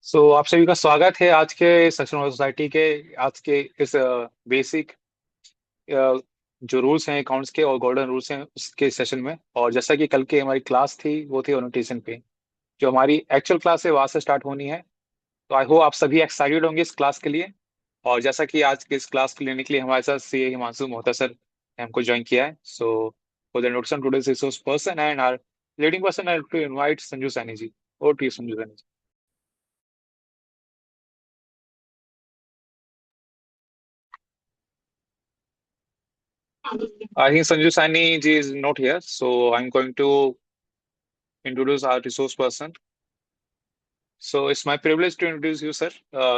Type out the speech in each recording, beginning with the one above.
आप सभी का स्वागत है आज के सक्सेसफुल सोसाइटी के आज के इस बेसिक जो रूल्स हैं अकाउंट्स के और गोल्डन रूल्स हैं उसके सेशन में। और जैसा कि कल की हमारी क्लास थी वो थी ओरिएंटेशन पे। जो हमारी एक्चुअल क्लास है वहां से स्टार्ट होनी है। तो आई होप आप सभी एक्साइटेड होंगे इस क्लास के लिए। और जैसा कि आज की इस क्लास को लेने के लिए हमारे साथ सी हिमांशु मोहता सर ने हमको ज्वाइन किया है। So for the introduction today's resource person and our leading person I to invite Sanju Saini ji. और टी Sanju Saini ji. I think Sanju Sani ji is not here, so I'm going to introduce our resource person. So it's my privilege to introduce you, sir.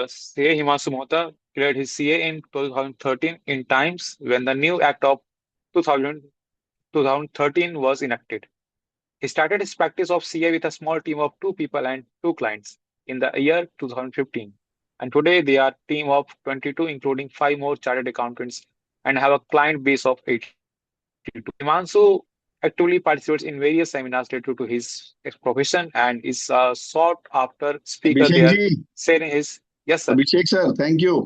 CA Himanshu Mohta cleared his CA in 2013 in times when the new Act of 2000, 2013 was enacted. He started his practice of CA with a small team of two people and two clients in the year 2015. And today they are a team of 22, including five more chartered accountants, and have a client base of 80. Himanshu actively participates in various seminars related to his profession and is a sought after speaker Abhishek there, जी। sharing his. Yes, sir. Abhishek sir, thank you.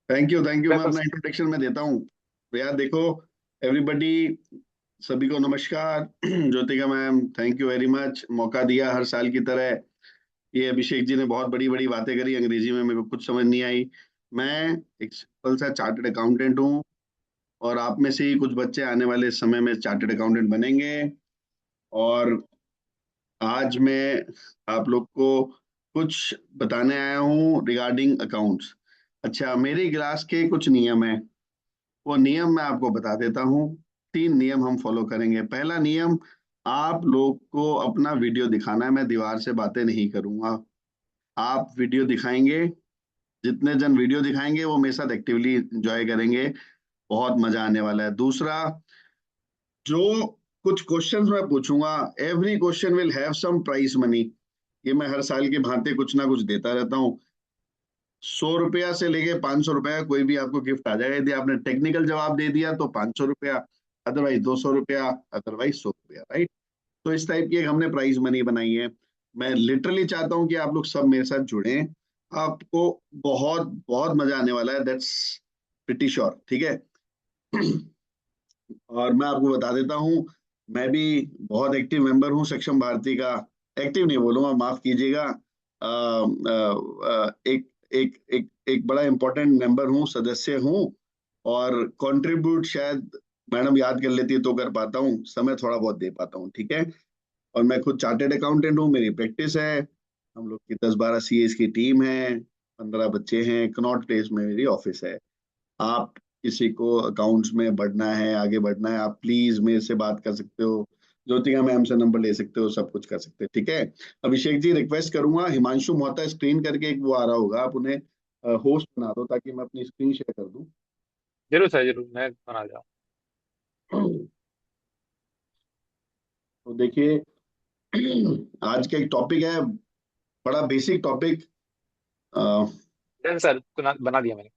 Thank you. मैं Welcome, अपना sir. Introduction में देता हूँ। तो यार देखो, everybody, सभी को नमस्कार। Jyotika ma'am, thank you very much, मौका दिया हर साल की तरह। ये अभिषेक जी ने बहुत बड़ी बड़ी बातें करी अंग्रेजी में, मेरे को कुछ समझ नहीं आई। मैं एक सिंपल सा चार्टर्ड अकाउंटेंट हूँ, और आप में से ही कुछ बच्चे आने वाले समय में चार्टर्ड अकाउंटेंट बनेंगे। और आज मैं आप लोग को कुछ बताने आया हूँ रिगार्डिंग अकाउंट्स। अच्छा, मेरी क्लास के कुछ नियम है, वो नियम मैं आपको बता देता हूँ। 3 नियम हम फॉलो करेंगे। पहला नियम, आप लोग को अपना वीडियो दिखाना है। मैं दीवार से बातें नहीं करूंगा, आप वीडियो दिखाएंगे। जितने जन वीडियो दिखाएंगे वो मेरे साथ एक्टिवली एंजॉय करेंगे, बहुत मजा आने वाला है। दूसरा, जो कुछ क्वेश्चंस मैं पूछूंगा, every question will have some prize money. ये मैं हर साल के भांति कुछ ना कुछ देता रहता हूँ। 100 रुपया से लेके 500 रुपया कोई भी आपको गिफ्ट आ जाएगा। यदि आपने टेक्निकल जवाब दे दिया तो 500 रुपया, अदरवाइज 200 रुपया, अदरवाइज 100 रुपया, राइट। तो इस टाइप की एक हमने प्राइस मनी बनाई है। मैं लिटरली चाहता हूँ कि आप लोग सब मेरे साथ जुड़ें, आपको बहुत बहुत मजा आने वाला है, दैट्स प्रिटी श्योर, ठीक है। और मैं आपको बता देता हूँ, मैं भी बहुत एक्टिव मेंबर हूँ सक्षम भारती का। एक्टिव नहीं बोलूंगा, माफ कीजिएगा। एक एक एक एक बड़ा इंपॉर्टेंट मेंबर हूँ, सदस्य हूँ। और कंट्रीब्यूट शायद मैडम याद कर लेती है तो कर पाता हूँ, समय थोड़ा बहुत दे पाता हूँ, ठीक है। और मैं खुद चार्टेड अकाउंटेंट हूँ, मेरी प्रैक्टिस है। हम लोग की 10-12 सीएस की टीम है, 15 बच्चे हैं। कनॉट प्लेस में मेरी ऑफिस है। आप किसी को अकाउंट्स में बढ़ना है, आगे बढ़ना है, आप प्लीज मेरे से बात कर सकते हो, ज्योतिका मैम से नंबर ले सकते हो, सब कुछ कर सकते हो, ठीक है। अभिषेक जी, रिक्वेस्ट करूंगा, हिमांशु मोहता स्क्रीन करके एक वो आ रहा होगा, आप उन्हें होस्ट बना दो ताकि मैं अपनी स्क्रीन शेयर कर दूं। जरूर सर, जरूर मैं बना जाऊँ। तो देखिए, आज का एक टॉपिक है, बड़ा बेसिक टॉपिक। जरूर सर, बना दिया मैंने।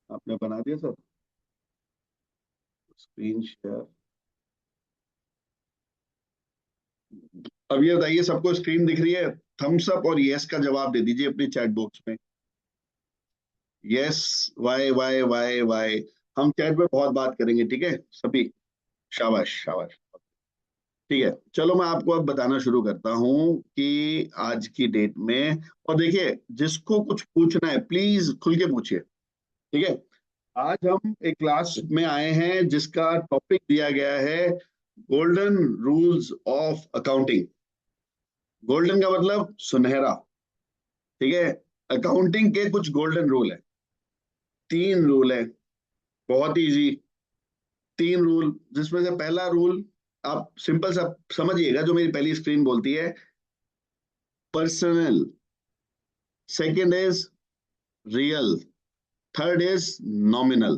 आपने बना दिया सर, स्क्रीन शेयर। अब ये बताइए, सबको स्क्रीन दिख रही है? थम्स अप और यस का जवाब दे दीजिए अपने चैट बॉक्स में। Yes, Y Y Y Y. हम चैट में बहुत बात करेंगे, ठीक है सभी। शाबाश शाबाश। ठीक है, चलो मैं आपको अब बताना शुरू करता हूँ कि आज की डेट में, और देखिए जिसको कुछ पूछना है प्लीज खुल के पूछिए, ठीक है। आज हम एक क्लास में आए हैं जिसका टॉपिक दिया गया है golden rules of accounting. Golden का मतलब सुनहरा, ठीक है। अकाउंटिंग के कुछ गोल्डन रूल है, 3 रूल है, बहुत इजी। 3 रूल, जिसमें से पहला रूल आप सिंपल सा समझिएगा, जो मेरी पहली स्क्रीन बोलती है, personal. Second is real. Third is nominal,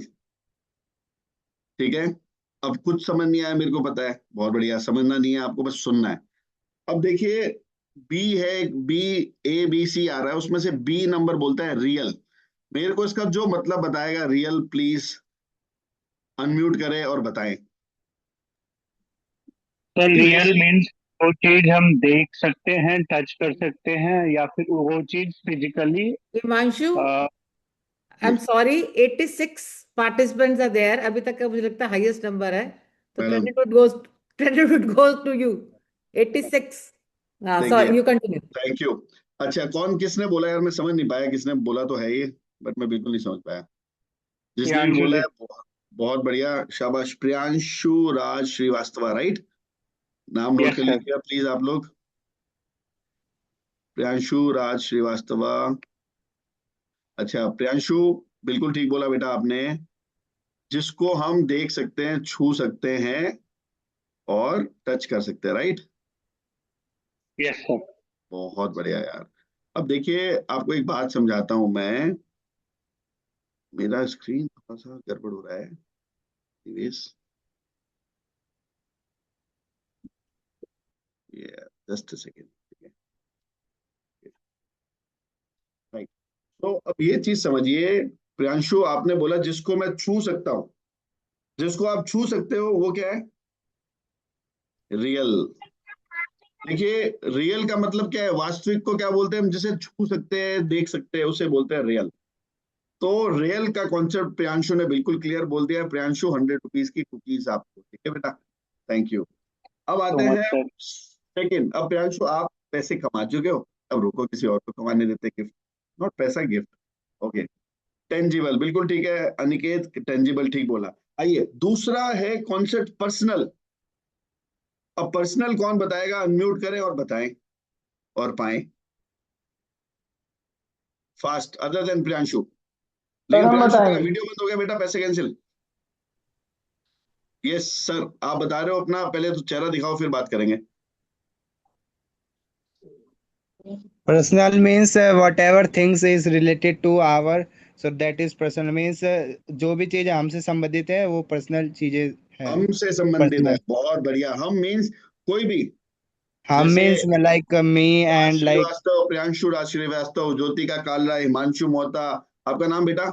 ठीक है। अब कुछ समझ नहीं आया मेरे को पता है, बहुत बढ़िया, समझना नहीं है आपको, बस सुनना है। अब देखिए, बी है, बी, ए बी सी आ रहा है, उसमें से बी नंबर बोलता है रियल। मेरे को इसका जो मतलब बताएगा रियल, प्लीज अनम्यूट करें और बताएं। सर रियल रियल मीन्स वो चीज हम देख सकते हैं, टच कर सकते हैं, या फिर वो चीज physically. Himanshu, I am sorry, 86 participants are there अभी तक का, मुझे लगता है हाईएस्ट नंबर है, तो madam credit goes to you. 86। हाँ, देखिए, sorry, you continue. Thank you. अच्छा, कौन किसने बोला यार, मैं समझ नहीं पाया किसने बोला, तो है ये, बट मैं बिल्कुल नहीं समझ पाया। जिसने भी प्रियांशु बोला जी। है बहुत, बहुत बढ़िया, शाबाश। प्रियांशु राज श्रीवास्तव, राइट? नाम नोट यस कर सर। लीजिएगा प्लीज आप लोग। प्रियांशु राज श्रीवास्तव। अच्छा प्रियांशु, बिल्कुल ठीक बोला बेटा आपने। जिसको हम देख सकते हैं, छू सकते हैं और टच कर सकते हैं, राइट? Yes sir. बहुत बढ़िया यार। अब देखिए, आपको एक बात समझाता हूं मैं। मेरा स्क्रीन थोड़ा सा गड़बड़ हो रहा है। Anyways, just second. राइट। तो अब ये चीज समझिए, प्रियांशु आपने बोला जिसको मैं छू सकता हूं। जिसको आप छू सकते हो वो क्या है? रियल। देखिए, रियल का मतलब क्या है? वास्तविक को क्या बोलते हैं हम? जिसे छू सकते हैं, देख सकते हैं, उसे बोलते हैं रियल। तो रियल का कॉन्सेप्ट प्रियांशु ने बिल्कुल क्लियर बोल दिया है। प्रियांशु, 100 रुपीज की कुकीज आपको, ठीक है बेटा? Thank you. अब सो आते मच हैं सर। सेकंड। अब प्रियांशु, आप पैसे कमा चुके हो, अब रुको, किसी और को कमाने देते गिफ्ट। नॉट पैसा, गिफ्ट। ओके। टेंजिबल, बिल्कुल ठीक है अनिकेत, टेंजिबल ठीक बोला। आइए, दूसरा है कॉन्सेप्ट पर्सनल। अब पर्सनल कौन बताएगा? अनम्यूट करें और बताएं और पाएं fast, other than Priyanshu. Sir लेकिन हम प्रियांशु तेरा बताएंगे। वीडियो बंद हो गया बेटा, पैसे कैंसिल। यस सर, आप बता रहे हो अपना, पहले तो चेहरा दिखाओ फिर बात करेंगे। Personal means whatever things is related to our, so that is personal means जो भी चीज हमसे संबंधित है वो पर्सनल चीजें है। हमसे संबंधित है, पर्सनल बहुत बढ़िया। हम मीन्स कोई भी, हम जैसे means like me Raj and like Shrivastava, Priyanshu Raj Shrivastava, Jyotika Kalra, Himanshu Mohta. आपका नाम बेटा?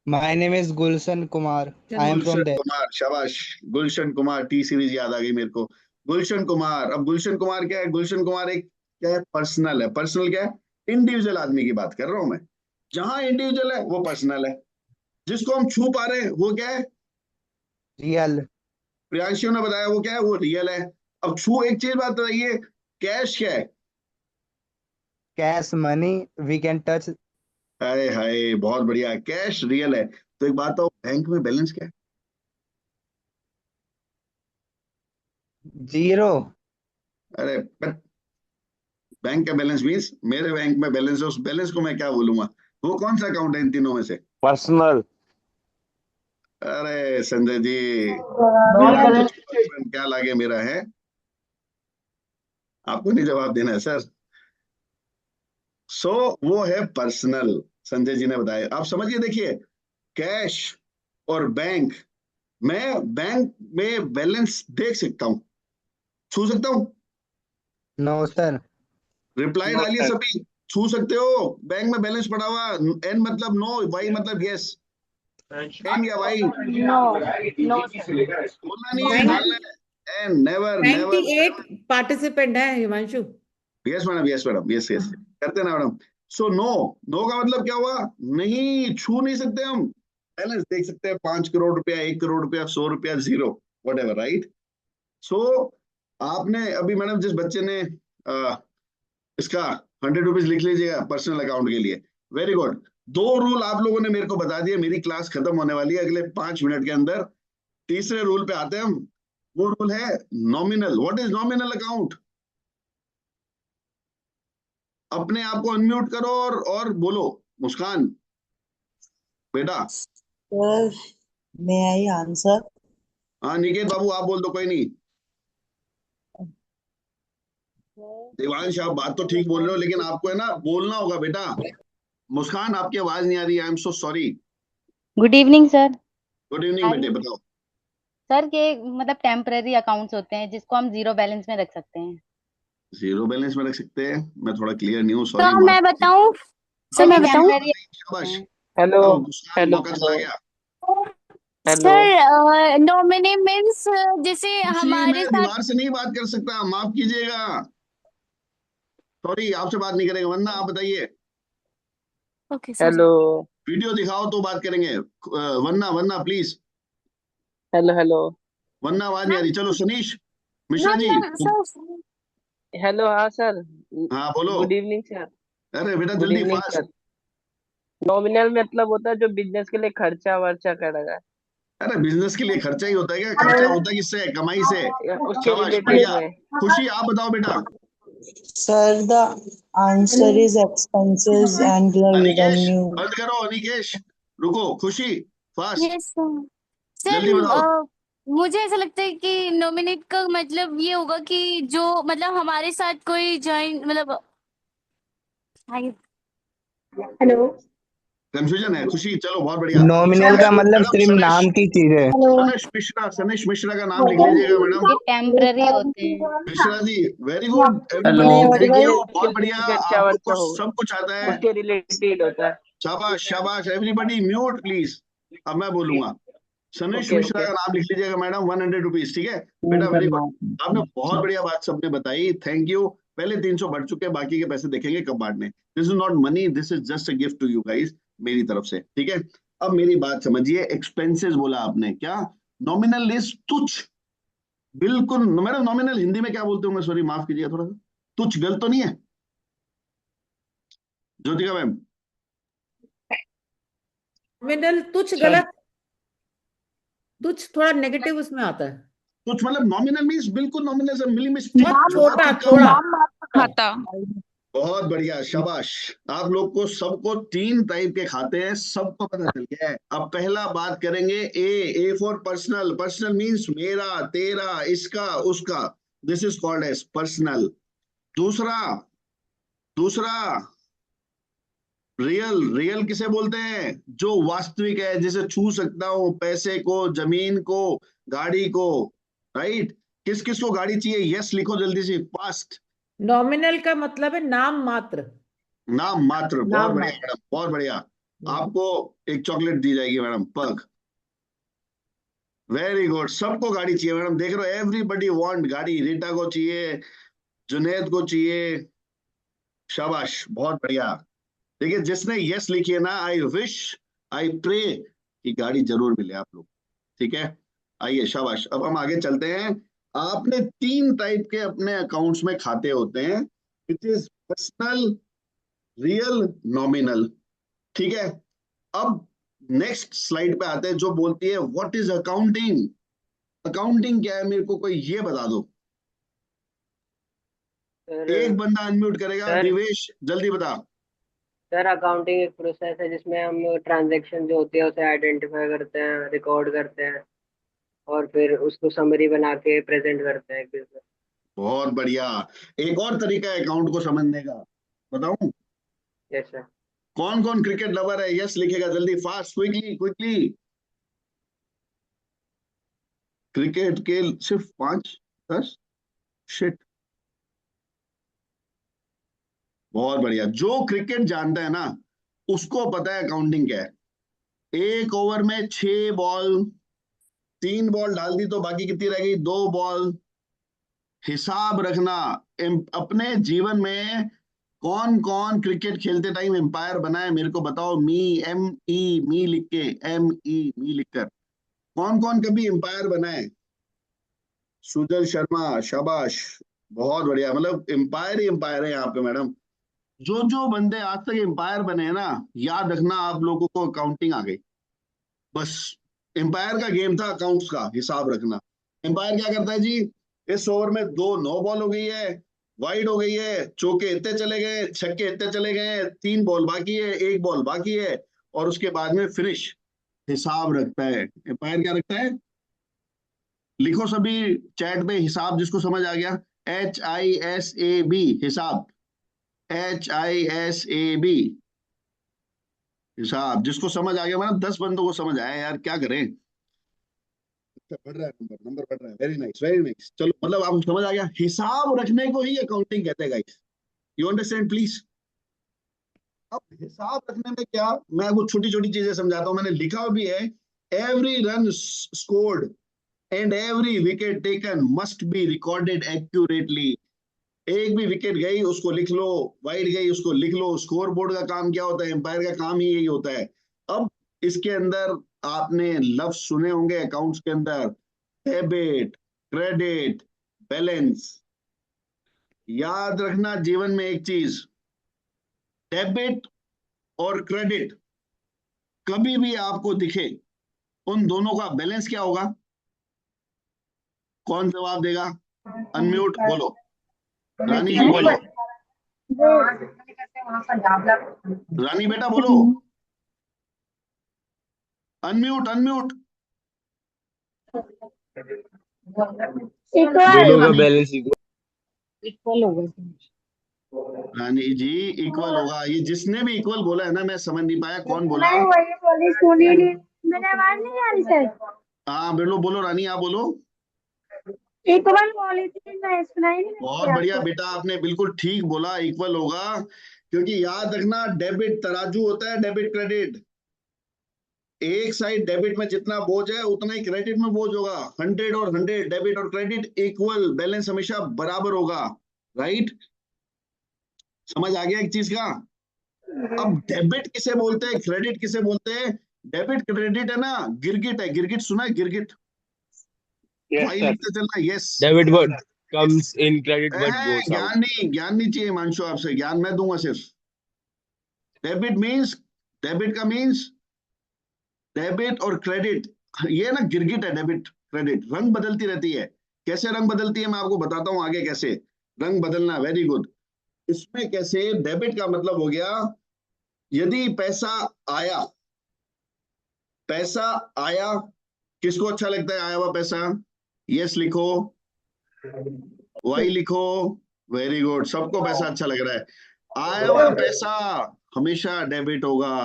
My name is Gulshan Kumar, I am Gulshan from Dehradun. Kumar, शाबाश। गुलशन कुमार, टी सीरीज याद आ गई मेरे को। गुलशन कुमार। अब गुलशन कुमार क्या है? गुलशन कुमार एक क्या है? पर्सनल है। पर्सनल क्या है? इंडिविजुअल आदमी की बात कर रहा हूं मैं। जहां इंडिविजुअल है वो पर्सनल है। जिसको हम छू पा रहे हैं वो क्या है? रियल प्रियांशु ने बताया वो क्या है? वो रियल है। अब छू, एक चीज बात बताइए, कैश क्या है? Cash money we can touch. Hi hi, बहुत बढ़िया। कैश रियल है। तो एक बात हो, बैंक में बैलेंस क्या है? जीरो। अरे बैंक का बैलेंस मीन्स मेरे बैंक में बैलेंस है, उस बैलेंस को मैं क्या बोलूंगा? वो कौन सा अकाउंट है इन तीनों में से? पर्सनल। अरे संजय जी, नॉट आप तो बैलेंस शीट। हस्बैंड क्या लागे मेरा है। आपको नहीं जवाब देना है सर। सो वो है पर्सनल। संजय जी ने बताया, आप समझिए। देखिए, कैश और बैंक, मैं बैंक में बैलेंस देख सकता हूँ, छू सकता हूँ। No sir. रिप्लाई नो डालिए सर। सभी। छू सकते हो? बैंक में बैलेंस पड़ा हुआ। एन मतलब नो, वाई मतलब यस। एन या वाई? No, no sir. बोलना नहीं है, डालना है। N, never never. 98 पार्टिसिपेंट है Himanshu. Yes madam, yes madam, yes yes, करते ना मैडम। सो नो, नो का मतलब क्या हुआ? नहीं, छू नहीं सकते हम। बैलेंस देख सकते हैं, 5 करोड़ रुपया, 1 करोड़ रुपया, 100 रुपया, जीरो, वट एवर, राइट? सो आपने अभी मैडम, जिस बच्चे ने इसका 100 रुपीज लिख लीजिएगा पर्सनल अकाउंट के लिए। Very good. दो रूल आप लोगों ने मेरे को बता दिए। मेरी क्लास खत्म होने वाली है अगले 5 मिनट के अंदर। तीसरे रूल पे आते हैं हम। वो रूल है nominal. What is nominal account? अपने आप को अनम्यूट करो और बोलो। मुस्कान बेटा। Sir, may I answer? हाँ निकेत बाबू, आप बोल दो, कोई नहीं। Sir, देवांश, आप बात तो nominal ठीक बोल रहे हो, account लेकिन is आपको है ना बोलना होगा बेटा। मुस्कान, आपकी आवाज नहीं आ रही। I am so sorry. Good evening sir. Good evening बेटे, बताओ। सर ये मतलब टेम्पररी अकाउंट्स होते हैं जिसको हम जीरो बैलेंस में रख सकते हैं। जीरो बैलेंस में रख सकते हैं? मैं थोड़ा क्लियर नहीं हूँ, तो सॉरी, मैं माफ कीजिए। बताऊं, सर हाँ मैं मुस्कान बताऊं। बताइए, शाबाश। हेलो अब मुस्कान, हेलो मौका हेलो। चला गया। हेलो सर नॉमिनी मीन्स जैसे खुशी, हमारे मैं साथ। दीवार से नहीं बात कर सकता, माफ कीजिएगा। सॉरी, आपसे बात नहीं करेंगे। वरना आप बताइए, ओके सर। हेलो वीडियो दिखाओ तो बात करेंगे। वरना वरना प्लीज, हेलो हेलो वरना आवाज नहीं आ रही। चलो Sanish Mishra ma'am ji. Ma'am sir. Hello. हाँ सर। हाँ बोलो। Good evening sir. अरे बेटा गुड जल्दी इवनिंग फास्ट। सर। नॉमिनल मतलब होता है जो बिजनेस के लिए खर्चा वर्चा करेगा, अरे बिजनेस के लिए खर्चा ही होता है क्या? खर्चा होता है किससे? कमाई से। या उसके शाबाश, रिलेटेड बढ़िया। में। खुशी आप बताओ बेटा। Sir, the answer is expenses and the Anikesh revenue. बंद करो, अनिकेश रुको। खुशी फास्ट, यस सर। सर जल्दी बताओ। मुझे ऐसा लगता है कि नॉमिनेट का मतलब ये होगा कि जो मतलब हमारे साथ कोई ज्वाइन मतलब। हेलो। कंफ्यूजन है खुशी, चलो बहुत बढ़िया। नॉमिनल का सनेश मतलब मैडम, सिर्फ सनेश, नाम की चीज है। हेलो। सनेश मिश्रा का नाम लिख लीजिएगा मैडम। ये टेम्पररी होते हैं। Mishra ji, very good, hello. Everybody, thank you, business के बहुत बढ़िया। लिए खर्चा आप लोग वर्चा को होगा, सब कुछ आता है। उसके रिलेटेड होता है। शाबाश शाबाश, एवरीबॉडी म्यूट प्लीज। अब मैं बोलूंगा। Sanesh okay Mishra okay. का नाम लिख लीजिएगा मैडम, 100 रुपीज, ठीक है बेटा, वेरी गुड। आपने बहुत बढ़िया बात सबने बताई, थैंक यू। पहले 300 बढ़ चुके हैं, बाकी के पैसे देखेंगे कब बांटने। This is not money, this is just a gift to you guys, मेरी तरफ से, ठीक है। अब मेरी बात समझिए, एक्सपेंसेस बोला आपने, क्या? नॉमिनल इज तुच्छ, बिल्कुल। मैडम नॉमिनल हिंदी में क्या बोलते होंगे? सॉरी माफ कीजिएगा थोड़ा सा। तुच्छ गलत तो नहीं है ज्योतिका मैम? नॉमिनल तुच्छ सर गलत। तुच्छ थोड़ा नेगेटिव उसमें आता है। तुच्छ मतलब नॉमिनल मीन्स बिल्कुल नॉमिनल, मिनिमिस्टिक, बहुत बहुत छोटा ही कम। थोड़ा। खाता। बहुत बढ़िया, शाबाश। आप लोग को सबको 3 टाइप के खाते हैं, सबको पता चल गया है। अब पहला बात करेंगे A for personal. Personal means मेरा, तेरा, इसका, उसका। This is called as personal. दूसरा, दूसरा रियल। रियल किसे बोलते हैं? जो वास्तविक है, जिसे छू सकता हूं, पैसे को, जमीन को, गाड़ी को, राइट। किस किस को गाड़ी चाहिए? यस लिखो जल्दी से, फास्ट। नॉमिनल का मतलब है नाम मात्र। नाम मात्र, बहुत नाम बढ़िया मात्र। मैडम, बहुत बढ़िया। हम्म। आपको एक चॉकलेट दी जाएगी मैडम, पग। वेरी गुड, सबको गाड़ी चाहिए मैडम, देख रहे हो, एवरीबडी वांट गाड़ी। रीटा को चाहिए, जुनेद को चाहिए, शाबाश, बहुत बढ़िया। देखिए जिसने यस लिखी है ना, आई विश, आई प्रे कि गाड़ी जरूर मिले आप लोग, ठीक है। आइए शाबाश, अब हम आगे चलते हैं। आपने 3 टाइप के अपने अकाउंट्स में खाते होते हैं, which is personal, real, nominal, ठीक है। अब नेक्स्ट स्लाइड पे आते हैं, जो बोलती है व्हाट इज अकाउंटिंग। अकाउंटिंग क्या है, मेरे को कोई ये बता दो। सर एक बंदा अनम्यूट करेगा, सर दिवेश जल्दी बता। सर अकाउंटिंग एक प्रोसेस है जिसमें हम ट्रांजैक्शन जो होती है उसे आइडेंटिफाई करते हैं, रिकॉर्ड करते हैं, और फिर उसको समरी बना के प्रेजेंट करते हैं बिजनेस। बहुत बढ़िया। एक और तरीका है अकाउंट को समझने का, बताऊं? Yes sir. कौन कौन क्रिकेट लवर है? यस लिखेगा जल्दी, फास्ट, क्विकली क्विकली। क्रिकेट के सिर्फ 5-10, शिट। बहुत बढ़िया, जो क्रिकेट जानता है ना, उसको पता है अकाउंटिंग क्या है। एक ओवर में 6 बॉल, 3 बॉल डाल दी तो बाकी कितनी रह गई? 2 बॉल। हिसाब रखना। अपने जीवन में कौन कौन क्रिकेट खेलते टाइम एम्पायर बना है, मेरे को बताओ। मी, ME, मी लिख के, ME, मी लिखकर। कौन कौन कभी एम्पायर बना है? सुजल शर्मा, शाबाश, बहुत बढ़िया। मतलब एम्पायर ही एम्पायर है यहाँ पे मैडम। जो जो बंदे आज तक एम्पायर बने हैं ना, याद रखना आप लोगों को अकाउंटिंग आ गई, बस। एम्पायर का गेम था अकाउंट्स का, हिसाब रखना। एम्पायर क्या करता है जी? इस ओवर में 2 नो बॉल हो गई है, वाइड हो गई है, चौके इतने चले गए, छक्के इतने चले गए, 3 बॉल बाकी है, 1 बॉल बाकी है, और उसके बाद में फिनिश। हिसाब रखता है एम्पायर, क्या रखता है? लिखो सभी चैट पे हिसाब, जिसको समझ आ गया। HISAB, हिसाब। HISAB, हिसाब। जिसको समझ आ गया, मतलब 10 बंदों को समझ आया यार, क्या करें। अच्छा, बढ़ रहा है नंबर, नंबर बढ़ रहा है, वेरी नाइस वेरी नाइस। चलो, मतलब आपको समझ आ गया, हिसाब रखने को ही अकाउंटिंग कहते हैं गाइस, यू अंडरस्टैंड प्लीज। अब हिसाब रखने में क्या, मैं आपको छोटी छोटी चीजें समझाता हूँ, मैंने लिखा भी है। Every run scored and every wicket taken must be recorded accurately. एक भी विकेट गई उसको लिख लो, वाइड गई उसको लिख लो। स्कोर बोर्ड का काम क्या होता है? एम्पायर का काम ही यही होता है। अब इसके अंदर आपने लफ्ज सुने होंगे अकाउंट्स के अंदर, डेबिट, क्रेडिट, बैलेंस। याद रखना जीवन में एक चीज, डेबिट और क्रेडिट कभी भी आपको दिखे, उन दोनों का बैलेंस क्या होगा? कौन जवाब देगा? अनम्यूट बोलो, रानी जी बोलो, रानी बेटा बोलो, अनम्यूट अनम्यूट। दोनों का बैलेंस इक्वल होगा। रानी जी इक्वल होगा, ये जिसने भी इक्वल बोला है ना, मैं समझ नहीं पाया कौन बोला। मेरे आवाज नहीं आ रही सर? हाँ बोलो बोलो रानी, आप बोलो। इक्वल बोली थी, मैं सुनाई नहीं। बहुत बढ़िया बेटा, आपने बिल्कुल ठीक बोला, इक्वल होगा। क्योंकि याद रखना डेबिट तराजू होता है, डेबिट क्रेडिट। एक साइड डेबिट में जितना बोझ है उतना ही क्रेडिट में बोझ होगा। 100 और 100, डेबिट और क्रेडिट इक्वल, बैलेंस हमेशा बराबर होगा। राइट, समझ आ गया एक चीज का? अब डेबिट किसे बोलते हैं, क्रेडिट किसे बोलते हैं? डेबिट क्रेडिट है ना, गिरगिट है। गिरगिट सुना है? गिरगिट भाई लिखते चलना। Yes, debit word comes in credit word goes out. ज्ञान नहीं चाहिए मानसो आपसे, ज्ञान मैं दूंगा सिर्फ। डेबिट मींस, डेबिट का मींस डेबिट और क्रेडिट, ये ना गिरगिट है। डेबिट क्रेडिट रंग बदलती रहती है। कैसे रंग बदलती है मैं आपको बताता हूं आगे, कैसे रंग बदलना। Very good. इसमें कैसे, डेबिट का मतलब हो गया, यदि पैसा आया, पैसा आया, किसको अच्छा लगता है आया हुआ पैसा? यस लिखो, वाई लिखो। वेरी गुड, सबको पैसा अच्छा लग रहा है। आया हुआ पैसा हमेशा डेबिट होगा।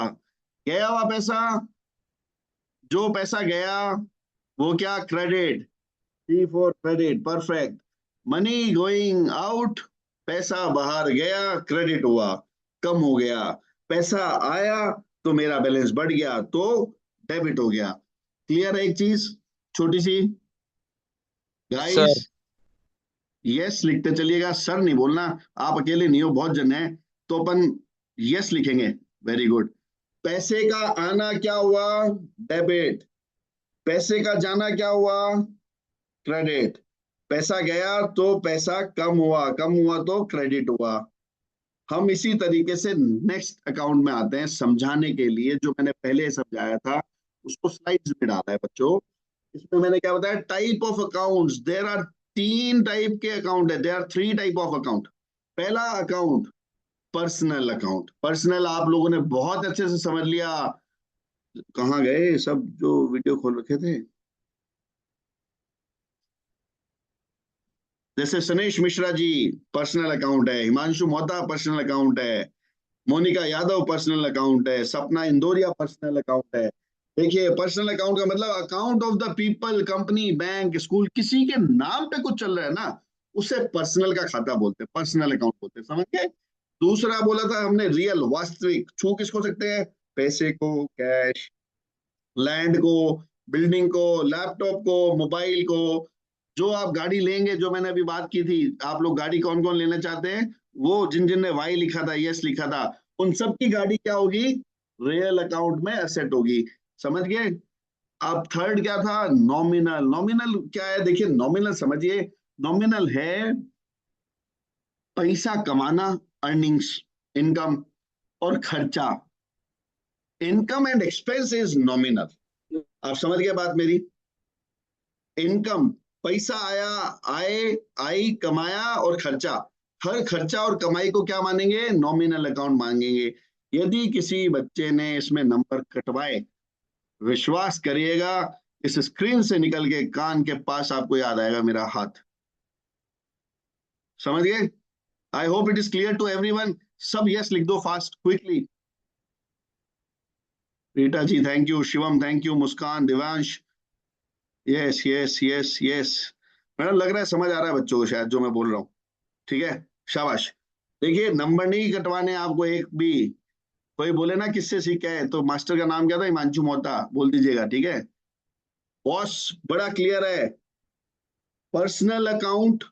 गया हुआ पैसा, जो पैसा गया वो क्या? Credit. C for credit, perfect. Money going out, पैसा बाहर गया, क्रेडिट हुआ, कम हो गया। पैसा आया तो मेरा बैलेंस बढ़ गया, तो डेबिट हो गया। क्लियर है एक चीज छोटी सी गाइस? यस लिखते चलिएगा, सर नहीं बोलना। आप अकेले नहीं हो, बहुत जन है, तो अपन यस लिखेंगे। Very good. पैसे का आना क्या हुआ? डेबिट। पैसे का जाना क्या हुआ? क्रेडिट। पैसा गया तो पैसा कम हुआ, कम हुआ तो क्रेडिट हुआ। हम इसी तरीके से नेक्स्ट अकाउंट में आते हैं समझाने के लिए। जो मैंने पहले समझाया था उसको स्लाइड्स में डाला है बच्चों। इसमें मैंने क्या बताया? Type of accounts. There are 3 type के अकाउंट है। There are 3 type of account. पहला अकाउंट पर्सनल अकाउंट। पर्सनल आप लोगों ने बहुत अच्छे से समझ लिया। कहाँ गए सब जो वीडियो खोल रखे थे? जैसे सनेश मिश्रा जी पर्सनल अकाउंट है, हिमांशु मोहता पर्सनल अकाउंट है, मोनिका यादव पर्सनल अकाउंट है, सपना इंदौरिया पर्सनल अकाउंट है। देखिए पर्सनल अकाउंट का मतलब account of the people, company, bank, school, किसी के नाम पे कुछ चल रहा है ना, उसे पर्सनल का खाता बोलते हैं, पर्सनल अकाउंट बोलते हैं। समझ गए? दूसरा बोला था हमने रियल, वास्तविक। छू किसको सकते हैं? पैसे को, कैश, लैंड को, बिल्डिंग को, लैपटॉप को, मोबाइल को। जो आप गाड़ी लेंगे, जो मैंने अभी बात की थी, आप लोग गाड़ी कौन कौन लेना चाहते हैं, वो जिन जिन ने वाई लिखा था, यस लिखा था, उन सब की गाड़ी क्या होगी? रियल अकाउंट में एसेट होगी। समझ गए? अब थर्ड क्या था? नॉमिनल। नॉमिनल क्या है? देखिए नॉमिनल समझिए, नॉमिनल है पैसा कमाना, अर्निंग्स, इनकम और खर्चा। Income and expense is nominal. आप समझ गए बात मेरी? इनकम पैसा आया, आए, आई, कमाया और खर्चा। हर खर्चा और कमाई को क्या मानेंगे? नॉमिनल अकाउंट मांगेंगे। यदि किसी बच्चे ने इसमें नंबर कटवाए, विश्वास करिएगा इस स्क्रीन से निकल के कान के पास आपको याद आएगा मेरा हाथ। समझ गए? I hope it is clear to everyone. सब यस लिख दो fast, quickly. Rita ji thank you, Shivam thank you, Muskan, Divansh yes yes yes yes. Madam लग रहा है समझ आ रहा है बच्चों को शायद जो मैं बोल रहा हूँ। ठीक है, शाबाश। देखिए नंबर नहीं कटवाने आपको एक भी। कोई बोले ना किससे सीखा है, तो मास्टर का नाम क्या था? हिमांशु मोहता बोल दीजिएगा। ठीक है, बॉस बड़ा क्लियर है, personal account,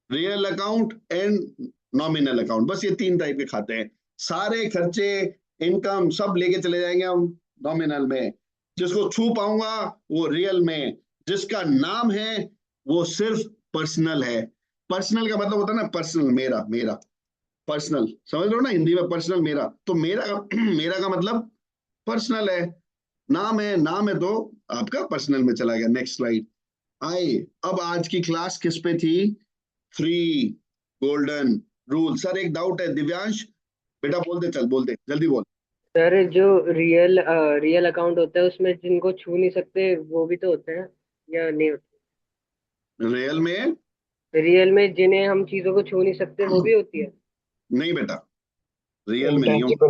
real account and nominal account, बस ये 3 टाइप के खाते हैं। सारे खर्चे, इनकम सब लेके चले जाएंगे हम नॉमिनल में, जिसको छू पाऊंगा वो रियल में, जिसका नाम है वो सिर्फ पर्सनल है। पर्सनल का मतलब होता है ना पर्सनल, मेरा मेरा पर्सनल, समझ लो ना हिंदी में पर्सनल मेरा, तो मेरा मेरा का मतलब पर्सनल है। नाम है तो आपका पर्सनल में चला गया। नेक्स्ट स्लाइड आए। अब आज की क्लास किस पे थी? 3 गोल्डन रूल। सर एक डाउट है, दिव्यांश बेटा बोलते, चल बोलते जल्दी बोल। सर जो रियल अकाउंट होता है उसमें जिनको छू नहीं सकते वो भी तो होते हैं या नहीं होते? रियल में? रियल में जिन्हें हम चीजों को छू नहीं सकते वो भी होती है? नहीं बेटा, रियल में नहीं हो।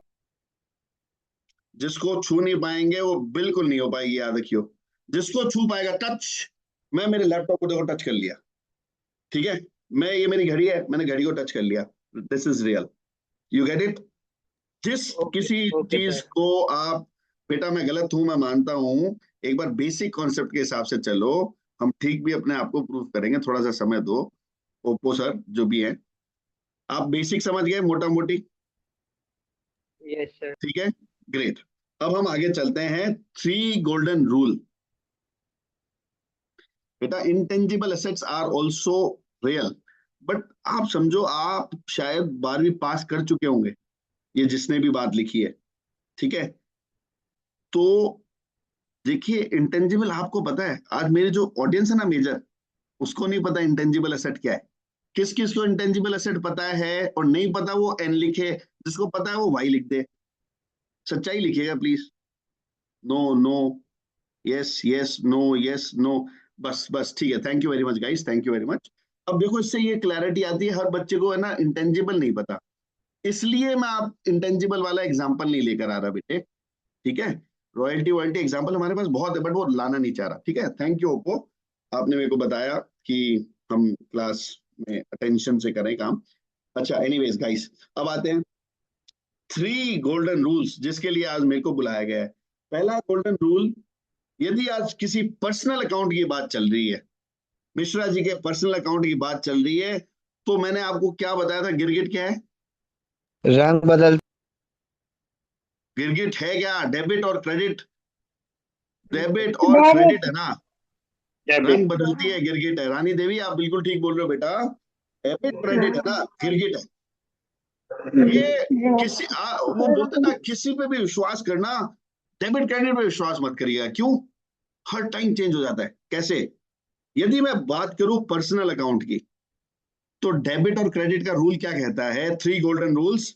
जिसको छू नहीं पाएंगे वो बिल्कुल नहीं हो पाएगी, याद रखियो। जिसको छू पाएगा, टच, मैं मेरे लैपटॉप को देखो टच कर लिया, ठीक है, मैं ये मेरी घड़ी है, मैंने घड़ी को टच कर लिया, this is real, you get it. जिस ओके किसी ओके चीज सर। को आप, बेटा मैं गलत हूं मैं मानता हूं, एक बार बेसिक कॉन्सेप्ट के हिसाब से चलो, हम ठीक भी अपने आप को प्रूव करेंगे, थोड़ा सा समय दो। ओप्पो सर जो भी है, आप बेसिक समझ गए मोटा मोटी? Yes sir. ठीक है, ग्रेट। अब हम आगे चलते हैं, 3 गोल्डन रूल। बेटा intangible assets are also real, but आप समझो, आप शायद 12वीं पास कर चुके होंगे, ये जिसने भी बात लिखी है, ठीक है। तो देखिए इंटेंजिबल, आपको पता है आज मेरे जो ऑडियंस है ना मेजर, उसको नहीं पता इंटेंजिबल एसेट क्या है। किस किस को इंटेंजिबल एसेट पता है और नहीं पता वो एन लिखे, जिसको पता है वो वाई लिख दे, सच्चाई लिखिएगा please. No no, yes yes, no yes no, बस बस ठीक है, thank you very much guys, thank you very much. अब देखो इससे ये क्लैरिटी आती है, हर बच्चे को है ना इंटेंजिबल नहीं पता, इसलिए मैं आप इंटेंजिबल वाला एग्जाम्पल नहीं लेकर आ रहा बेटे, ठीक है। रॉयल्टी वॉयल्टी एग्जाम्पल हमारे पास बहुत है, बट वो लाना नहीं चाह रहा, ठीक है। थैंक यू ओप्पो, आपने मेरे को बताया कि हम क्लास में अटेंशन से करें काम। अच्छा एनीवेज गाइस, अब आते हैं 3 गोल्डन रूल्स जिसके लिए आज मेरे को बुलाया गया है। पहला गोल्डन रूल, यदि आज किसी पर्सनल अकाउंट की बात चल रही है, मिश्रा जी के पर्सनल अकाउंट की बात चल रही है, तो मैंने आपको क्या बताया था, गिरगिट क्या है? रंग बदल गिरगिट है क्या? डेबिट और क्रेडिट, डेबिट और डेबिट। क्रेडिट है ना, डेबिट। रंग बदलती है, गिरगिट है। रानी देवी आप बिल्कुल ठीक बोल रहे हो बेटा, डेबिट क्रेडिट है ना, गिरगिट है। ये किसी वो बोलते ना, किसी पे भी विश्वास करना, डेबिट क्रेडिट पे विश्वास मत करिएगा। क्यों? हर टाइम चेंज हो जाता है। कैसे? यदि मैं बात करूं पर्सनल अकाउंट की, तो डेबिट और क्रेडिट का रूल क्या कहता है? 3 गोल्डन रूल्स।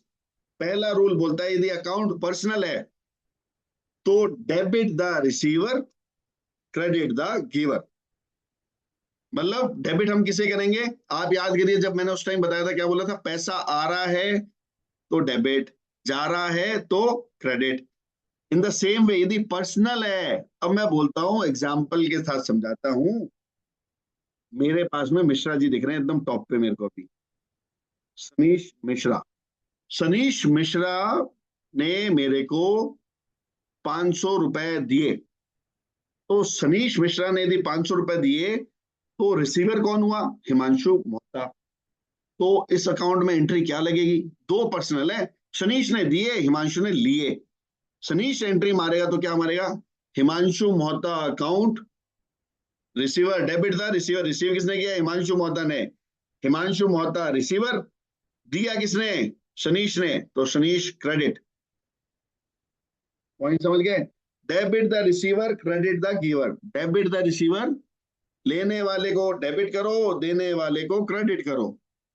पहला रूल बोलता है यदि अकाउंट पर्सनल है तो debit the receiver, credit the giver. मतलब डेबिट हम किसे करेंगे? आप याद करिए, जब मैंने उस टाइम बताया था क्या बोला था, पैसा आ रहा है तो डेबिट, जा रहा है तो credit. In the same way यदि पर्सनल है, अब मैं बोलता हूं एग्जाम्पल के साथ समझाता हूं। मेरे पास में मिश्रा जी दिख रहे हैं एकदम टॉप पे मेरे को अभी, सनीश मिश्रा। सनीश मिश्रा ने मेरे को 500 रुपए दिए, तो सनीश मिश्रा ने यदि 500 रुपए दिए तो रिसीवर कौन हुआ? हिमांशु मोहता। तो इस अकाउंट में एंट्री क्या लगेगी? 2 पर्सनल है, सनीश ने दिए, हिमांशु ने लिए। सनीश एंट्री मारेगा तो क्या मारेगा? Himanshu Mohta account, receiver debit था, रिसीवर रिसीव किसने किया? हिमांशु मोहता ने। हिमांशु मोहता रिसीवर, दिया किसने? सनीश ने, तो सनीश क्रेडिट। पॉइंट समझ गए? Debit the receiver, credit the giver. Debit the receiver, लेने वाले को डेबिट करो, देने वाले को क्रेडिट करो।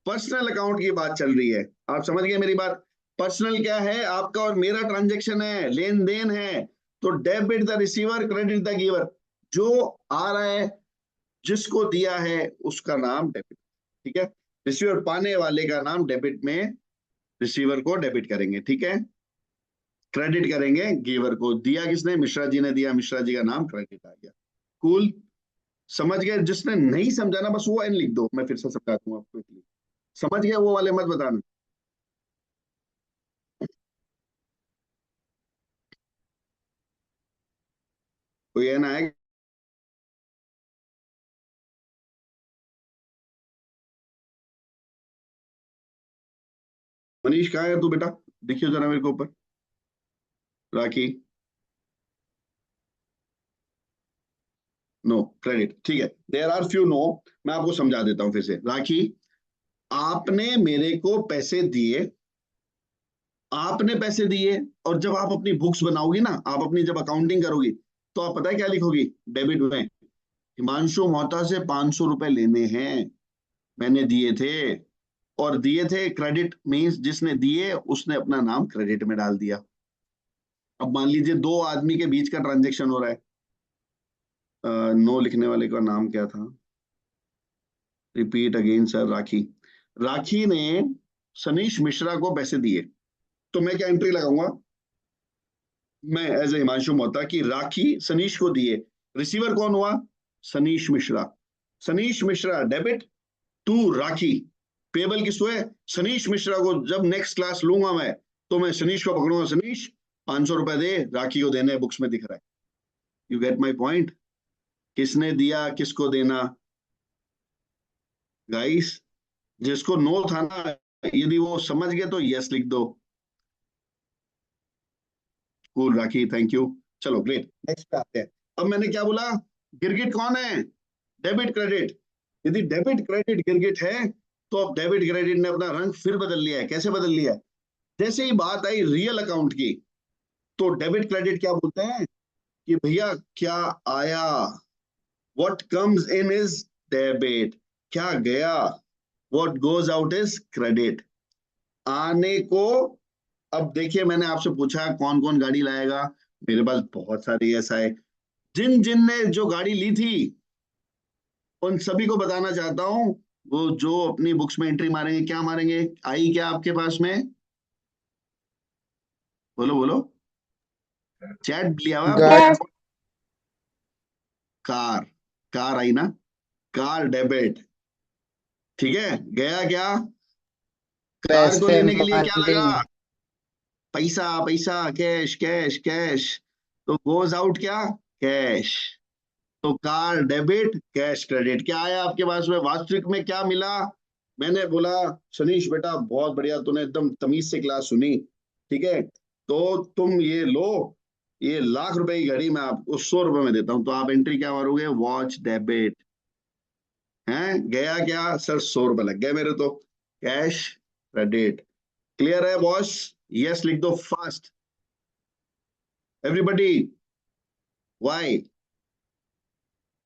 पर्सनल अकाउंट की बात चल रही है, आप समझ गए मेरी बात? पर्सनल क्या है? आपका और मेरा ट्रांजैक्शन है, लेन देन है, तो debit the receiver, credit the giver. जो आ रहा है, जिसको दिया है उसका नाम डेबिट, ठीक है। रिसीवर पाने वाले का नाम डेबिट में, रिसीवर को डेबिट करेंगे, ठीक है। क्रेडिट करेंगे गिवर को, दिया किसने? मिश्रा जी ने दिया, मिश्रा जी का नाम क्रेडिट आ गया। कूल, समझ गए? जिसने नहीं समझा ना बस वो एन लिख दो, मैं फिर से समझा दूंगा आपको। समझ गया वो वाले मत बताना। कोई एन आएगा? मनीष कहाँ है तू बेटा, देखियो जरा मेरे को ऊपर। राखी, नो क्रेडिट, ठीक है। देयर आर फ्यू नो, मैं आपको समझा देता हूं फिर से। राखी, आपने मेरे को पैसे दिए, आपने पैसे दिए, और जब आप अपनी बुक्स बनाओगी ना, आप अपनी जब अकाउंटिंग करोगी, तो आप पता है क्या लिखोगी? डेबिट में हिमांशु मोहता से 500 रुपए लेने हैं, मैंने दिए थे। और दिए थे, क्रेडिट मींस जिसने दिए उसने अपना नाम क्रेडिट में डाल दिया। अब मान लीजिए दो आदमी के बीच का ट्रांजेक्शन हो रहा है। नो लिखने वाले का नाम क्या था? Repeat again sir. Rakhi, Rakhi ने सनीश मिश्रा को पैसे दिए, तो मैं क्या एंट्री लगाऊंगा? मैं एज ए हिमांशु मोहता की राखी सनीश को दिए, रिसीवर कौन हुआ? Sanish Mishra. Sanish Mishra debit to Rakhi, payable किसको है? सनीश मिश्रा को। जब नेक्स्ट क्लास लूंगा मैं, तो मैं सनीश को पकड़ूंगा, सनीश 500 रुपए दे, राखी को देने, बुक्स में दिख रहा है। You get my point? किसने दिया, किसको देना? गाइस, जिसको नो था ना, यदि वो समझ गए तो यस लिख दो। Cool rakhi, thank you. चलो ग्रेट, नेक्स्ट पे आते हैं। अब मैंने क्या बोला? गिरगिट कौन है? Debit credit. यदि डेबिट क्रेडिट गिरगिट है, तो अब डेबिट क्रेडिट ने अपना रंग फिर बदल लिया है। कैसे बदल लिया है? जैसे ही बात आई रियल अकाउंट की, तो डेबिट क्रेडिट क्या बोलते हैं कि भैया क्या आया, what comes in is debit, क्या गया, what goes out is credit. आने को, अब देखिए मैंने आपसे पूछा कौन कौन गाड़ी लाएगा, मेरे पास बहुत सारी ऐसा है। जिन जिन ने जो गाड़ी ली थी, उन सभी को बताना चाहता हूं, वो जो अपनी बुक्स में एंट्री मारेंगे, क्या मारेंगे? आई क्या आपके पास में? बोलो बोलो, चैट लिया हुआ गाड़ी। कार, कार आई ना, कार डेबिट, ठीक है। गया क्या? कार को पैसे लेने के लिए क्या लगा? मार्केटिंग। पैसा, पैसा, कैश कैश कैश। तो गोज आउट क्या? कैश। तो कार डेबिट, कैश क्रेडिट। क्या आया आपके पास में? वास्तविक में क्या मिला? मैंने बोला सनीश बेटा बहुत बढ़िया, तूने एकदम तमीज से क्लास सुनी, ठीक है, तो तुम ये लो, ये लाख रुपए की घड़ी मैं आपको 100 रुपए में देता हूं। तो आप एंट्री क्या मारोगे? Watch debit. है गया क्या सर? 100 रुपए लग गए मेरे तो। Cash credit. क्लियर है बॉस? यस लिख दो fast everybody. Why?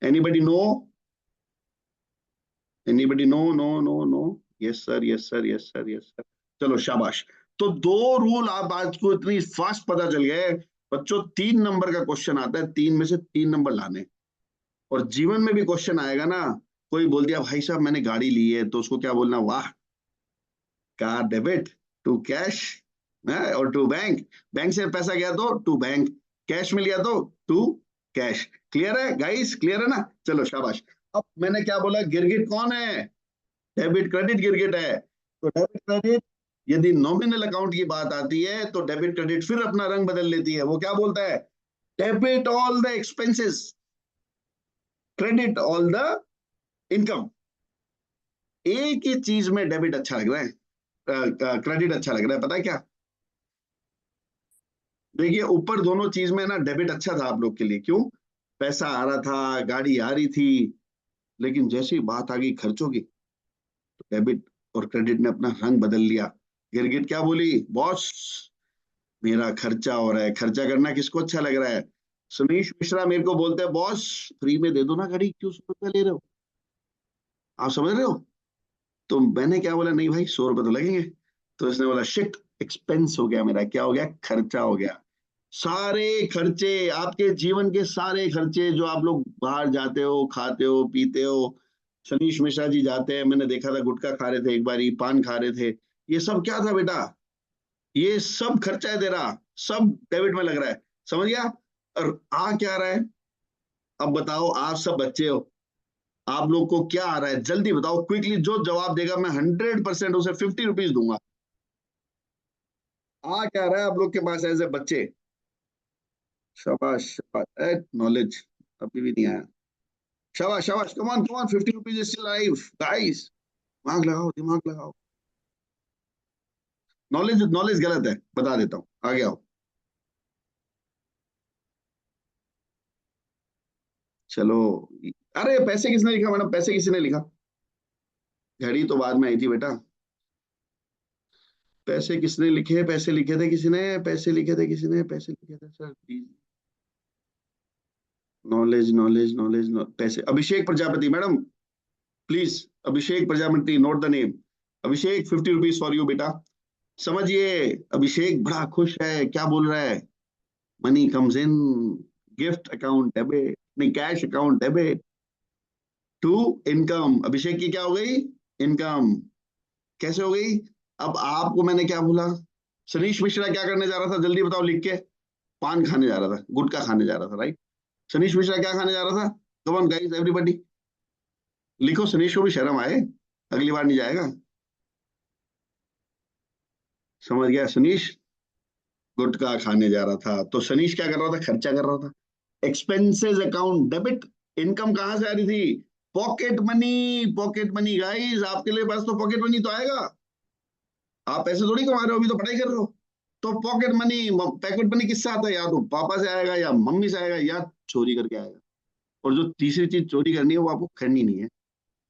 Anybody no? Anybody no? No no no? Yes sir, yes sir, yes sir, yes sir. चलो शाबाश। तो दो रूल आप आज को इतनी फास्ट पता चल गए बच्चों। 3 नंबर का क्वेश्चन आता है, 3 में से 3 नंबर लाने। और जीवन में भी क्वेश्चन आएगा ना, कोई बोल दिया भाई साहब मैंने गाड़ी ली है, तो उसको क्या बोलना? वाह, कार डेबिट टू कैश, और टू बैंक, बैंक से पैसा गया तो टू बैंक, कैश में लिया तो टू कैश। क्लियर है गाइस? क्लियर है ना? चलो शाबाश। अब मैंने क्या बोला? गिरगिट कौन है? डेबिट क्रेडिट गिरगिट है। तो डेबिट क्रेडिट, यदि नॉमिनल अकाउंट की बात आती है, तो डेबिट क्रेडिट फिर अपना रंग बदल लेती है। वो क्या बोलता है? Debit all the expenses, credit all the income. एक ही चीज में डेबिट अच्छा लग रहा है, क्रेडिट अच्छा लग रहा है, पता है क्या? देखिए ऊपर दोनों चीज में ना डेबिट अच्छा था आप लोग के लिए। क्यों? पैसा आ रहा था, गाड़ी आ रही थी। लेकिन जैसी बात आ गई खर्चों की, तो डेबिट और क्रेडिट ने अपना रंग बदल लिया। गिरगिट क्या बोली? बॉस मेरा खर्चा हो रहा है। खर्चा करना किसको अच्छा लग रहा है? सुनीश मिश्रा मेरे को बोलते हैं बॉस फ्री में दे दो ना गाड़ी, क्यों 100 रुपया ले रहे हो? आप समझ रहे हो? तो मैंने क्या बोला? नहीं भाई 100 रुपए तो लगेंगे। तो इसने बोला शिट, एक्सपेंस हो गया मेरा। क्या हो गया? खर्चा हो गया। सारे खर्चे, आपके जीवन के सारे खर्चे, जो आप लोग बाहर जाते हो, खाते हो, पीते हो, सनीश मिश्रा जी जाते हैं, मैंने देखा था गुटखा खा रहे थे, एक बारी पान खा रहे थे, ये सब क्या था बेटा? ये सब खर्चा है तेरा, सब डेबिट में लग रहा है। समझ गया? और आ क्या रहा है? अब बताओ, आप सब बच्चे हो, आप लोग को क्या आ रहा है? जल्दी बताओ क्विकली। जो जवाब देगा मैं 100% उसे 50 रुपीज दूंगा। आ क्या रहा है आप लोग के पास एज ए बच्चे? शाबाश शाबाश, नॉलेज अभी भी नहीं आया। शाबाश शाबाश, come on come on, 50 rupees is still live guys. दिमाग लगाओ, दिमाग लगाओ। नॉलेज नॉलेज गलत है, बता देता हूँ, आगे आओ। चलो, अरे पैसे किसने लिखा मैडम, पैसे किसी ने लिखा? घड़ी तो बाद में आई थी बेटा। पैसे किसने लिखे? पैसे लिखे थे किसी ने, पैसे लिखे थे किसी ने, पैसे लिखे थे sir please. Knowledge knowledge knowledge पैसे, Abhishek Prajapati madam please, Abhishek Prajapati, note the name. Abhishek 50 rupees for you बेटा। समझिए, अभिषेक बड़ा खुश है, क्या बोल रहा है? Money comes in, gift account debit, नहीं cash account debit to income. Abhishek की क्या हो गई? इनकम। कैसे हो गई? अब आपको मैंने क्या बोला? सनीश मिश्रा क्या करने जा रहा था, जल्दी बताओ लिख के। पान खाने जा रहा था, गुटखा खाने जा रहा था, राइट? सनीश मिश्रा क्या खाने जा रहा था? कम ऑन गाइस एवरीबॉडी, लिखो, सनीश को भी शर्म आए, अगली बार नहीं जाएगा। समझ गया? सनीश गुटखा खाने जा रहा था, तो सनीश क्या कर रहा था? खर्चा कर रहा था। Expenses account debit. इनकम कहां से आ रही थी? Pocket money. Pocket money guys, आपके लिए पास तो पॉकेट मनी तो आएगा, आप पैसे थोड़ी कमा रहे हो, अभी तो पढ़ाई कर रहे हो। तो पॉकेट मनी, पॉकेट मनी किससे आता है? या तो पापा से आएगा, या मम्मी से आएगा, या चोरी करके आएगा। और जो तीसरी चीज चोरी करनी है वो आपको करनी नहीं है,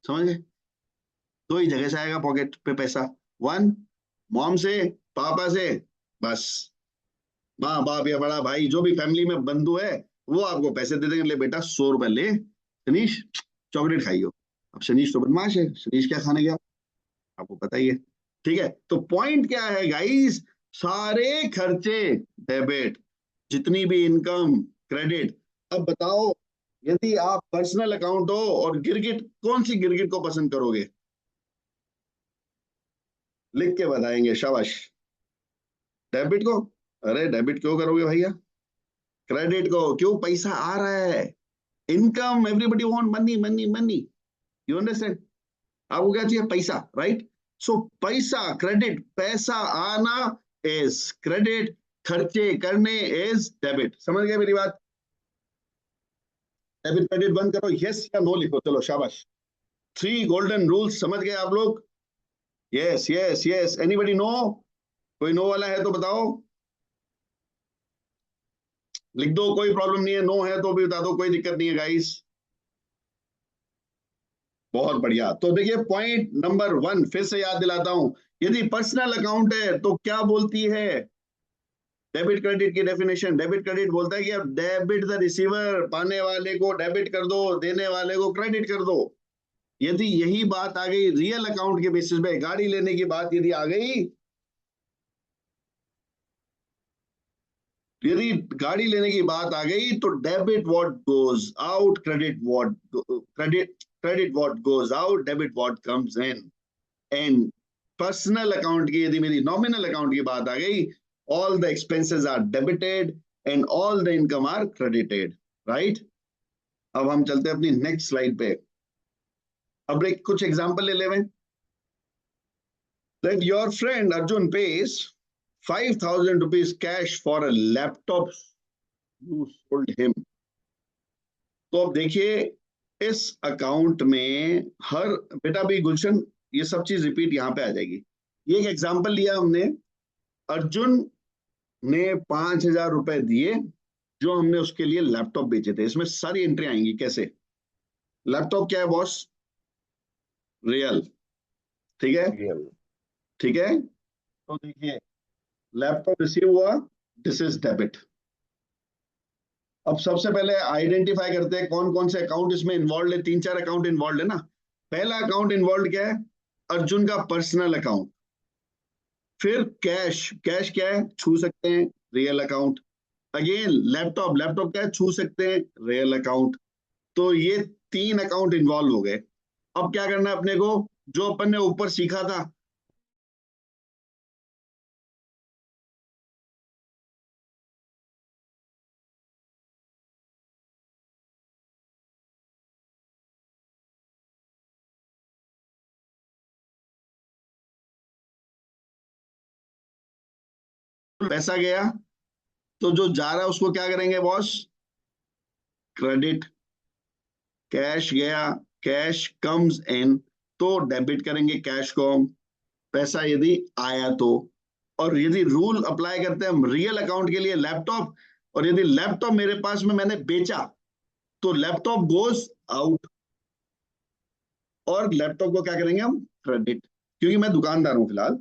समझ गए? दो ही जगह से आएगा पॉकेट पे पैसा, वन मॉम से, पापा से, बस। माँ बाप या बड़ा भाई जो भी फैमिली में बंधु है वो आपको पैसे दे देंगे, ले बेटा 100 रुपए ले सनीश, चॉकलेट खाइयो। अब सनीश तो बदमाश है, सनीश क्या खाने गया आपको पता ही है, ठीक है? तो पॉइंट क्या है गाइस? सारे खर्चे डेबिट, जितनी भी इनकम क्रेडिट। अब बताओ, यदि आप पर्सनल अकाउंट हो और गिरगिट, कौन सी गिरगिट को पसंद करोगे? लिख के बताएंगे, शाबाश। डेबिट को? अरे डेबिट क्यों करोगे भैया? क्रेडिट को क्यों? पैसा आ रहा है, income, everybody want money money money, you understand? आपको क्या चाहिए? पैसा, राइट? सो पैसा, क्रेडिट, पैसा आना इज क्रेडिट, खर्चे करने इज डेबिट। समझ गए मेरी बात? डेबिट क्रेडिट बंद करो, यस या नो लिखो, चलो शाबाश। 3 गोल्डन रूल्स समझ गए आप लोग? Yes yes yes, anybody no? कोई नो वाला है तो बताओ, लिख दो, कोई प्रॉब्लम नहीं है, नो है तो भी बता दो, कोई दिक्कत नहीं है गाइस। बहुत बढ़िया। तो देखिए पॉइंट नंबर 1 फिर से याद दिलाता हूं, यदि पर्सनल अकाउंट है तो क्या बोलती है डेबिट क्रेडिट की डेफिनेशन? डेबिट क्रेडिट बोलता है कि अब डेबिट द रिसीवर, पाने वाले को डेबिट कर दो, देने वाले को क्रेडिट कर दो। यदि यही बात आ गई रियल अकाउंट के बेसिस पे, गाड़ी लेने की बात यदि आ गई, यदि गाड़ी लेने की बात आ गई तो debit what goes out, credit what goes out, debit what comes in. And personal account की यदि मेरी नॉमिनल अकाउंट की बात आ गई, all the expenses are debited and all the income are credited, right? अब हम चलते हैं अपनी नेक्स्ट स्लाइड पे। अब एक कुछ एग्जांपल ले लेवें। That your friend Arjun pays 5,000 rupees cash for a laptop you sold him. तो अब देखिए इस अकाउंट में हर, बेटा भी गुलशन ये सब चीज रिपीट यहाँ पे आ जाएगी। ये एक एग्जांपल लिया हमने, अर्जुन ने 5,000 रुपए दिए जो हमने उसके लिए लैपटॉप बेचे थे। इसमें सारी एंट्री आएंगी। कैसे? लैपटॉप क्या है बॉस? रियल, ठीक है? ठीक है, तो देखिए लैपटॉप रिसीव हुआ, दिस इज डेबिट। अब सबसे पहले आइडेंटिफाई करते हैं कौन कौन से अकाउंट इसमें इन्वॉल्व है। 3-4 अकाउंट इन्वॉल्व है ना। पहला अकाउंट इन्वॉल्व क्या है? अर्जुन का पर्सनल अकाउंट। फिर कैश, कैश क्या है? छू सकते हैं, real account. Again laptop, laptop क्या है? छू सकते हैं, रियल अकाउंट। तो ये 3 अकाउंट इन्वॉल्व हो गए। अब क्या करना है अपने को? जो अपन ने ऊपर सीखा था, पैसा गया तो जो जा रहा है उसको क्या करेंगे बॉस? क्रेडिट। कैश गया, कैश कम्स इन, तो डेबिट करेंगे कैश को। पैसा यदि आया तो और यदि रूल अप्लाई करते हैं हम रियल अकाउंट के लिए लैपटॉप, और यदि लैपटॉप मेरे पास में मैंने बेचा तो लैपटॉप गोज आउट, और लैपटॉप को क्या करेंगे हम, क्रेडिट। क्योंकि मैं दुकानदार हूं फिलहाल,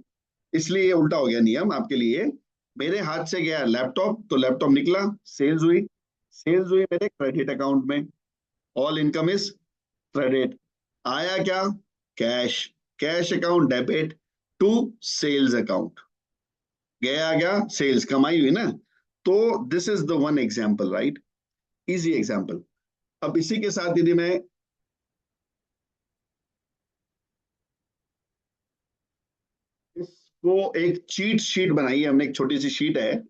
इसलिए ये उल्टा हो गया नियम आपके लिए। मेरे हाथ से गया लैपटॉप तो लैपटॉप निकला, सेल्स हुई मेरे क्रेडिट अकाउंट में, ऑल इनकम इज क्रेडिट। आया क्या, cash, cash account debit to sales account, गया क्या, सेल्स, कमाई हुई ना। तो this is the one example, right, easy example. अब इसी के साथ यदि मैं इसको एक चीट शीट बनाई है हमने, एक छोटी सी शीट है,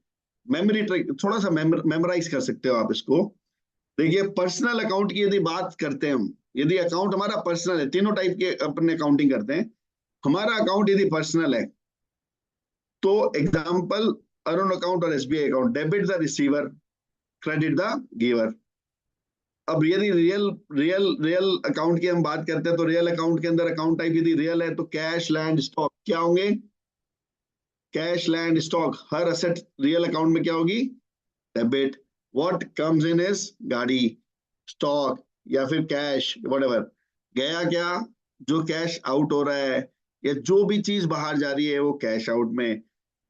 मेमोरी ट्रिक, थोड़ा सा मेमोराइज कर सकते हो आप इसको। देखिए पर्सनल अकाउंट की यदि बात करते हैं हम, यदि अकाउंट हमारा पर्सनल है, तीनों टाइप के अपने अकाउंटिंग करते हैं, हमारा अकाउंट यदि पर्सनल है तो एग्जांपल अरुण अकाउंट और SBI account, debit the receiver, credit the giver. अब यदि रियल अकाउंट की हम बात करते हैं तो रियल अकाउंट के अंदर अकाउंट टाइप यदि रियल है तो कैश, लैंड, स्टॉक क्या होंगे, कैश, लैंड, स्टॉक, हर असेट रियल अकाउंट में क्या होगी, debit. What comes in is गाड़ी, स्टॉक या फिर कैश, व्हाटएवर। गया क्या, जो कैश आउट हो रहा है या जो भी चीज बाहर जा रही है वो कैश आउट में।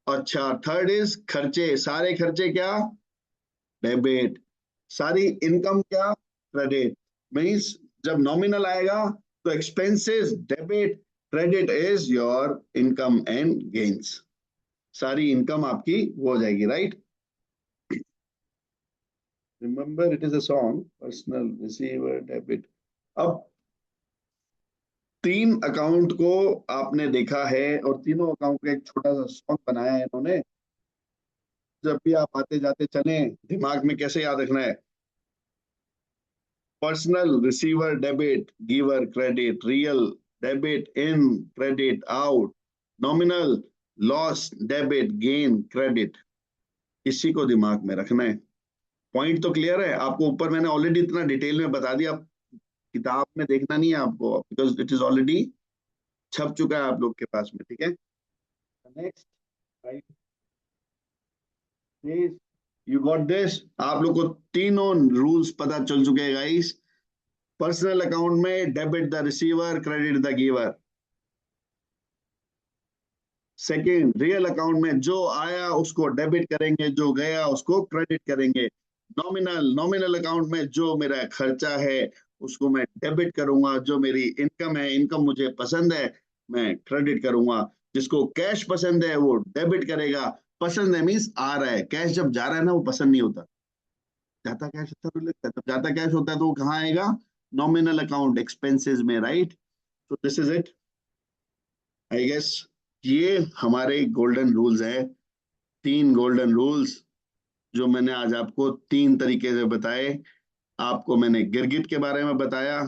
अच्छा, थर्ड इज खर्चे, सारे खर्चे क्या, डेबिट। सारी इनकम क्या, क्रेडिट। मीन्स जब नॉमिनल आएगा तो expenses debit, credit is your income and gains. सारी इनकम आपकी वो हो जाएगी, right. Remember it is a song, personal, receiver, debit. अब 3 अकाउंट को आपने देखा है और तीनों अकाउंट का एक छोटा सा सॉन्ग बनाया है इन्होंने। जब भी आप आते जाते चले, दिमाग में कैसे याद रखना है, personal, receiver, debit, giver, credit, real, debit in, credit out, nominal, loss, debit, gain, credit. इसी को दिमाग में रखना है। पॉइंट तो क्लियर है आपको, ऊपर मैंने ऑलरेडी इतना डिटेल में बता दिया, किताब में देखना नहीं है आपको, बिकॉज इट इज ऑलरेडी छप चुका है आप लोग के पास में, ठीक है। Next, right, you got this. आप लोग को तीनों रूल्स पता चल चुके हैं गाइस। पर्सनल अकाउंट में debit the receiver, credit the giver. Second, real account में जो आया उसको डेबिट करेंगे, जो गया उसको क्रेडिट करेंगे। नॉमिनल अकाउंट में जो मेरा खर्चा है उसको मैं डेबिट करूंगा, जो मेरी इनकम है, इनकम मुझे पसंद है, मैं क्रेडिट करूंगा। जिसको कैश पसंद है वो डेबिट करेगा। पसंद है मीन्स आ रहा है, कैश जब जा रहा है ना वो पसंद नहीं होता, जाता कैश अच्छा तो लगता है, जब जाता कैश होता है तो वो कहाँ आएगा, नॉमिनल अकाउंट, एक्सपेंसेस में, राइट। तो this is it, I guess ये हमारे गोल्डन रूल्स है। 3 गोल्डन रूल्स जो मैंने आज आपको 3 तरीके से बताए। आपको मैंने गिरगिट के बारे में बताया,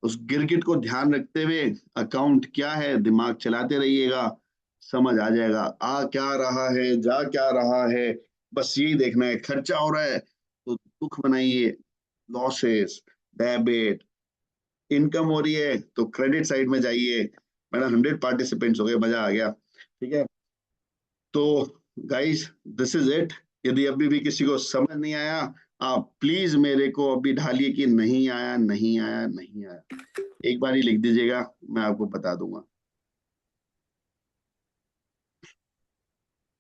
उस गिरगिट को ध्यान रखते हुए अकाउंट क्या है दिमाग चलाते रहिएगा, समझ आ जाएगा। आ क्या रहा है, जा क्या रहा है, बस यही देखना है। खर्चा हो रहा है तो दुख बनाइए, लॉसेस, डेबिट। इनकम हो रही है तो क्रेडिट साइड में जाइए। मेरा 100 पार्टिसिपेंट्स हो गए, मजा आ गया, ठीक है। तो गाइस दिस इज इट। यदि अभी भी किसी को समझ नहीं आया, आप प्लीज मेरे को अभी ढालिए कि नहीं आया, नहीं आया, नहीं आया। एक बार ही लिख दीजिएगा, मैं आपको बता दूंगा।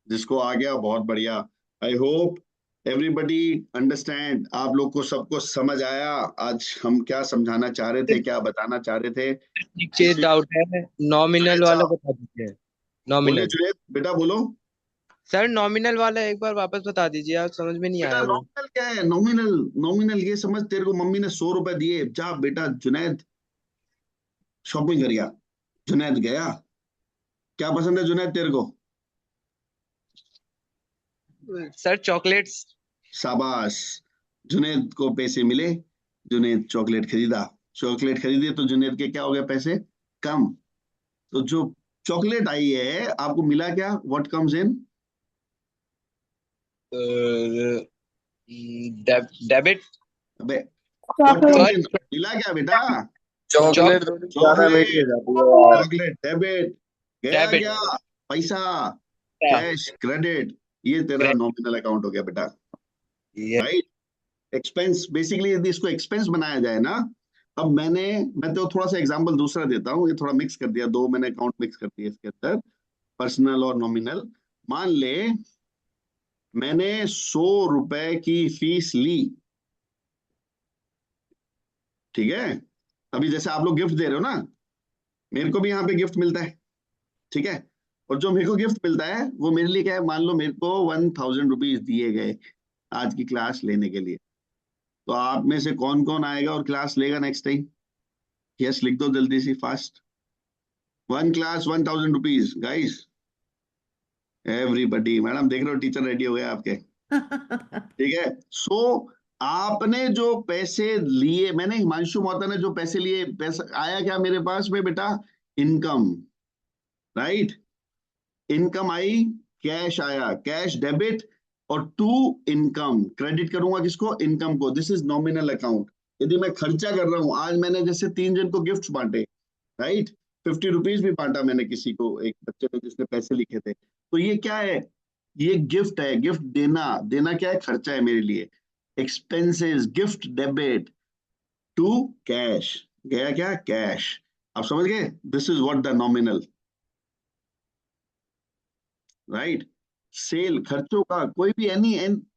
जिसको आ गया बहुत बढ़िया। आई होप एवरीबडी अंडरस्टैंड, आप लोग को सबको समझ आया आज हम क्या समझाना चाह रहे थे, क्या बताना चाह रहे थे। नीचे डाउट है, नॉमिनल वाला बता दीजिए। बोलिए नॉमिनल जुनेद, बेटा बोलो। सर, नॉमिनल वाला एक बार वापस बता दीजिए, आप समझ में नहीं बेटा आया वो। नॉमिनल क्या है, नॉमिनल, नॉमिनल ये समझ, तेरे को मम्मी ने 100 रुपए दिए, जा बेटा जुनैद शॉपिंग कर गया। जुनैद गया, क्या पसंद है जुनैद तेरे को, सर चॉकलेट्स। शाबाश। जुनैद को पैसे मिले, जुनैद चॉकलेट खरीदा, चॉकलेट खरीदी तो जुनैद के क्या हो गया, पैसे कम। तो जो चॉकलेट आई है आपको मिला क्या, व्हाट कम्स इन, डेबिट। अबे व्हाट कम्स इन, मिला क्या बेटा, चॉकलेट। Chocolate, chocolate debit. गया डेबिट। क्या, पैसा, कैश क्रेडिट, ये तेरा नॉमिनल अकाउंट हो गया बेटा, राइट। एक्सपेंस, बेसिकली यदि इसको एक्सपेंस बनाया जाए ना, अब मैं तो थोड़ा सा एग्जांपल दूसरा देता हूँ, ये थोड़ा मिक्स कर दिया, दो मैंने अकाउंट मिक्स कर दिया इसके अंदर, पर्सनल और नॉमिनल। मान ले मैंने 100 रुपए की फीस ली, ठीक है। अभी जैसे आप लोग गिफ्ट दे रहे हो ना, मेरे को भी यहाँ पे गिफ्ट मिलता है, ठीक है। और जो मेरे को गिफ्ट मिलता है वो मेरे लिए क्या है, मान लो मेरे को 1000 रुपीज दिए गए आज की क्लास लेने के लिए, तो आप में से कौन कौन आएगा और क्लास लेगा नेक्स्ट टाइम? यस लिख दो जल्दी सी, fast. 1 class 1000 rupees guys, everybody. Madam देख रहे हो, टीचर रेडी हो गए आपके, ठीक है। सो आपने जो पैसे लिए, मैंने हिमांशु मोहता ने जो पैसे लिए, पैसा आया क्या मेरे पास में बेटा? Income, right. इनकम आई, कैश आया, कैश डेबिट, और टू इनकम क्रेडिट करूंगा किसको? इनकम को। This is nominal account. यदि मैं खर्चा कर रहा हूं, आज मैंने जैसे 3 जन को गिफ्ट बांटे, राइट, 50 रुपीज भी बांटा मैंने किसी को, एक बच्चे ने जिसने पैसे लिखे थे, तो ये क्या है? ये गिफ्ट है। गिफ्ट देना, देना क्या है? खर्चा है मेरे लिए। Expenses, gift debit to cash, गया क्या? कैश। आप समझ गए? This is what the nominal, right. Sale, खर्चों का कोई भी एनी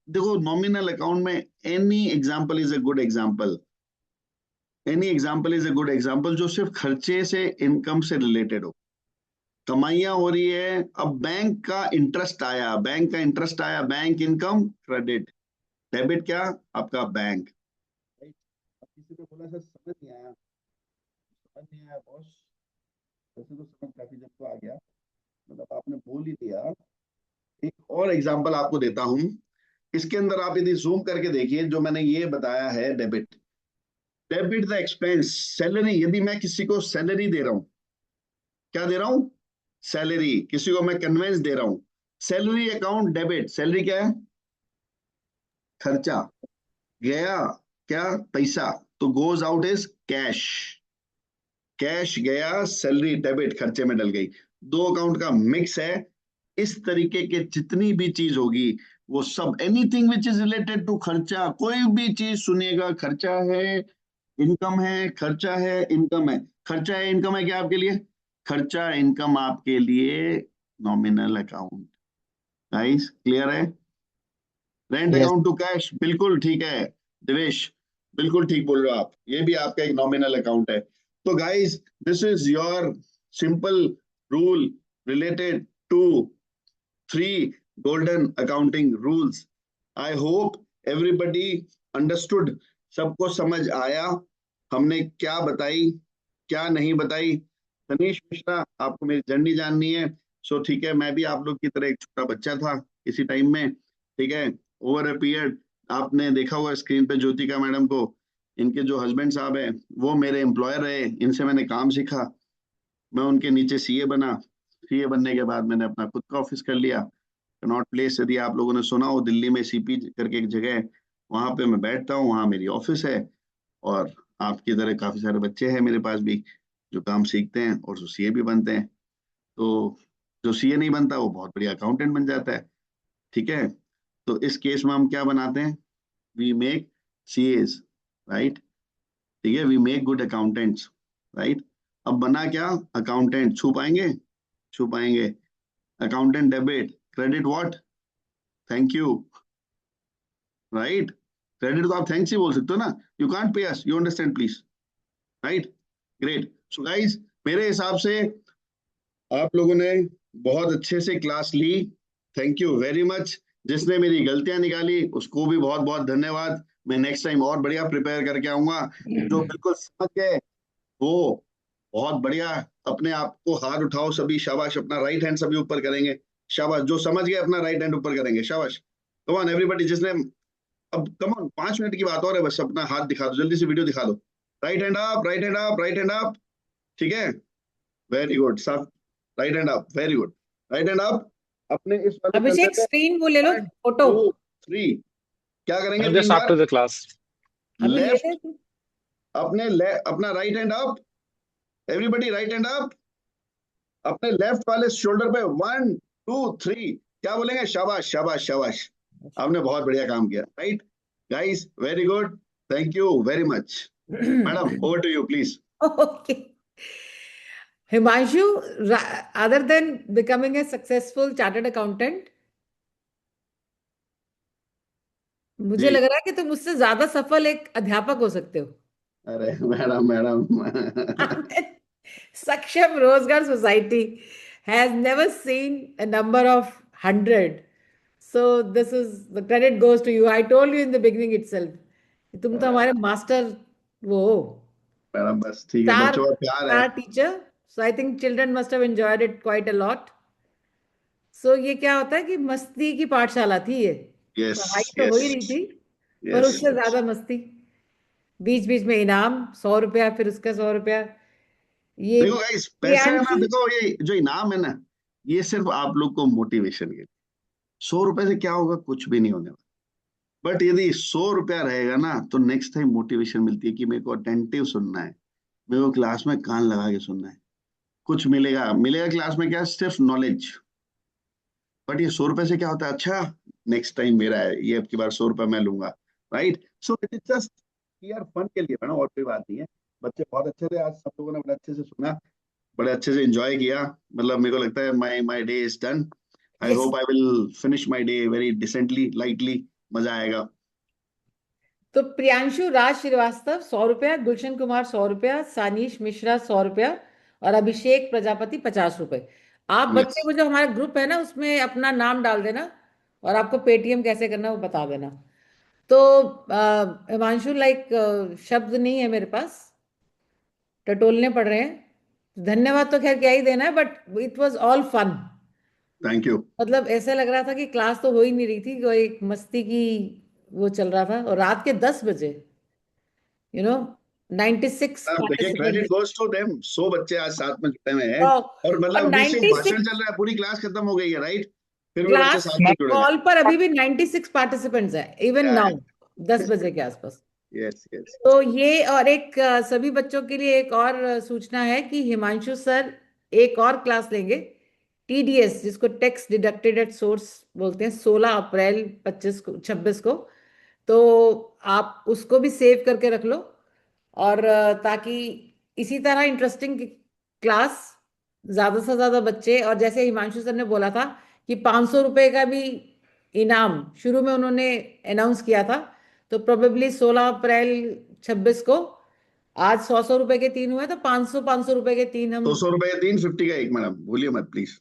देखो नॉमिनल अकाउंट में any example is a good example, any example is a good example जो सिर्फ खर्चे से, इनकम से रिलेटेड हो। कमाइयां हो रही है, अब बैंक का इंटरेस्ट आया, बैंक का इंटरेस्ट आया, बैंक इनकम क्रेडिट, डेबिट क्या? आपका बैंक। अब किसी को बोला सर समझ नहीं आया, समझ नहीं आया बॉस, वैसे तो समझ काफी जब तो आ गया, मतलब आपने बोल ही दिया। एक और एग्जांपल आपको देता हूं, इसके अंदर आप यदि जूम करके देखिए, जो मैंने ये बताया है debit, debit the expense, salary. यदि मैं किसी को सैलरी दे रहा हूं, क्या दे रहा हूं? सैलरी। किसी को मैं कन्वेंस दे रहा हूं, सैलरी अकाउंट डेबिट। सैलरी क्या है? खर्चा। गया क्या? पैसा, तो goes out is cash. Cash गया, सैलरी डेबिट खर्चे में डल गई, दो अकाउंट का मिक्स है। इस तरीके के जितनी भी चीज होगी वो सब, anything which is related to खर्चा, कोई भी चीज सुनिएगा, खर्चा है, इनकम है, खर्चा है, इनकम है, खर्चा है, इनकम है, क्या आपके लिए? खर्चा, इनकम आपके लिए नॉमिनल अकाउंट। गाइस क्लियर है? Rent yes account to cash, बिल्कुल ठीक है दिवेश, बिल्कुल ठीक बोल रहे हो आप, ये भी आपका एक नॉमिनल अकाउंट है। तो guys this is your simple rule related to 3 golden accounting rules. I hope everybody understood, सबको समझ आया हमने क्या बताई, क्या नहीं बताई। तनीश मिश्रा, आपको मेरी जर्नी जाननी है, सो ठीक है, मैं भी आप लोग की तरह एक छोटा बच्चा था इसी टाइम में, ठीक है। ओवर अ पीरियड आपने देखा होगा स्क्रीन पे ज्योतिका मैडम को, इनके जो हस्बैंड साहब है वो मेरे एम्प्लॉयर रहे, इनसे मैंने काम सीखा, मैं उनके नीचे सीए बना, सीए बनने के बाद मैंने अपना खुद का ऑफिस कर लिया, कनॉट प्लेस, यदि आप लोगों ने सुना हो, दिल्ली में सीपी करके एक जगह है, वहां पे मैं बैठता हूँ, वहां मेरी ऑफिस है। और आपकी तरह काफी सारे बच्चे हैं मेरे पास भी जो काम सीखते हैं और जो सीए भी बनते हैं। तो जो सीए नहीं बनता वो बहुत बढ़िया अकाउंटेंट बन जाता है, ठीक है। तो इस केस में हम क्या बनाते हैं? वी मेक सीएस, राइट, ठीक है, we make good accountants, right. अब बना क्या? अकाउंटेंट। छू पाएंगे? छू पाएंगे। Accountant debit, credit what? Thank you, right. Credit तो आप थैंक्स ही बोल सकते हो ना, you can't pay us, you understand please, right, great. So guys मेरे हिसाब से आप लोगों ने बहुत अच्छे से क्लास ली, थैंक यू वेरी मच। जिसने मेरी गलतियां निकाली उसको भी बहुत बहुत धन्यवाद। मैं नेक्स्ट टाइम और बढ़िया प्रिपेयर करके आऊंगा। जो बिल्कुल समझ गए वो बहुत बढ़िया, अपने आप को हाथ उठाओ सभी, शाबाश, अपना राइट हैंड सभी ऊपर करेंगे, शाबाश। जो समझ गए अपना राइट हैंड ऊपर करेंगे, शाबाश। कम ऑन एवरीबॉडी, जिसने, अब कम ऑन 5 मिनट की बात और है, बस अपना हाथ दिखा दो, जल्दी से वीडियो दिखा दो। Right hand up, right hand up, right hand up, ठीक है, वेरी गुड, सब right hand up, very good, right hand up. अपने इस वाले अभिषेक स्क्रीन वो ले लो, फोटो 2 3 क्या करेंगे? Just 3 after bar the class. अभी ले लेफ्ट, ले। अपना right hand up, everybody right hand up, अपने लेफ्ट वाले शोल्डर पे 1 2 3 क्या बोलेंगे? शाबाश शाबाश शाबाश, आपने बहुत बढ़िया काम किया। Right guys, very good, thank you very much. Madam over to you please. Okay. Himanshu, other than becoming a successful chartered accountant, मुझे जी, लग रहा है कि तुम मुझसे ज्यादा सफल एक अध्यापक हो सकते हो। अरे madam madam Saksham Rozgar Society has never seen a number of 100. So this is the credit goes to you. I told you in the beginning itself. कि तुम तो हमारे मास्टर वो हो, मैडम बस ठीक है, स्टार बच्चों का प्यार है। Star teacher. So I think children must have enjoyed it quite a lot. So ये क्या होता है कि मस्ती की पाठशाला थी ये. यस पढ़ाई तो हो यस ही रही थी, पर यस। उससे ज्यादा मस्ती. बीच बीच में इनाम, 100 रुपया, फिर उसका 100 रुपया. ये देखो गाइस, पैसे का ना, प्रियांशु, देखो ये जो इनाम है ना, ये सिर्फ आप लोग को मोटिवेशन के लिए। 100 रुपए से क्या होगा? कुछ भी नहीं होने वाला। बट यदि 100 रुपया रहेगा ना, तो नेक्स्ट टाइम मोटिवेशन मिलती है कि मेरे को अटेंटिव सुनना है, मेरे को क्लास में कान लगा के सुनना है। कुछ मिलेगा, मिलेगा क्लास में क्या? सिर्फ नॉलेज। बट ये 100 रुपए से क्या होता है? अच्छा, नेक्स्ट टाइम मेरा है, ये अब की बार 100 रुपया मैं लूंगा। Right, so it is just यार फन के लिए मैडम, और कोई बात नहीं है। बच्चे बहुत अच्छे थे, आज सब लोगों ने बड़े अच्छे से सुना, बड़े अच्छे से एंजॉय किया। मतलब मेरे को लगता है my my day is done. I yes. Hope I will finish my day very decently, lightly. मजा आएगा। तो प्रियांशु राज श्रीवास्तव 100 रुपया, गुलशन कुमार 100 रुपया, सानीश मिश्रा 100 रुपया, और अभिषेक प्रजापति 50 रुपए. आप यस बच्चे को जो हमारा ग्रुप है ना, उसमें अपना नाम डाल देना, और आपको पेटीएम कैसे करना है वो बता देना. तो हिमांशु, लाइक शब्द नहीं है मेरे पास, टटोलने पड़ रहे हैं. धन्यवाद तो खैर क्या ही देना है, but it was all fun. Thank you. मतलब ऐसा लग रहा था कि क्लास तो हो ही नहीं रही थी, वो एक मस्ती की वो चल रहा था. और रात के 10 बजे, यू नो 96 देखिए, credit participants. Goes to them. 100 बच्चे आज साथ में जुटे हुए हैं, और और मतलब अभी सिर्फ भाषण 96 चल रहा है, पूरी क्लास खत्म हो गई है। राइट, फिर भी बच्चे क्लास साथ में जुड़े हैं। कॉल पर अभी भी 96 पार्टिसिपेंट्स है इवन नाउ, 10 बजे के आसपास. Yes yes. तो ये, और एक सभी बच्चों के लिए एक और सूचना है कि हिमांशु सर एक और क्लास लेंगे, टीडीएस, जिसको टैक्स डिडक्टेड एट सोर्स बोलते हैं, 16 अप्रैल 26 को. तो आप उसको भी सेव करके रख लो, और ताकि इसी तरह इंटरेस्टिंग क्लास, ज्यादा से ज्यादा बच्चे. और जैसे हिमांशु सर ने बोला था कि 500 रुपए का भी इनाम शुरू में उन्होंने अनाउंस किया था, तो प्रोबेबली 16 अप्रैल 26 को, आज 100 100 रुपए के 3 हुए, तो 500 500 रुपए के 3 हम 200 रुपए का 3, 50 का 1, मैडम भूलिए मत प्लीज।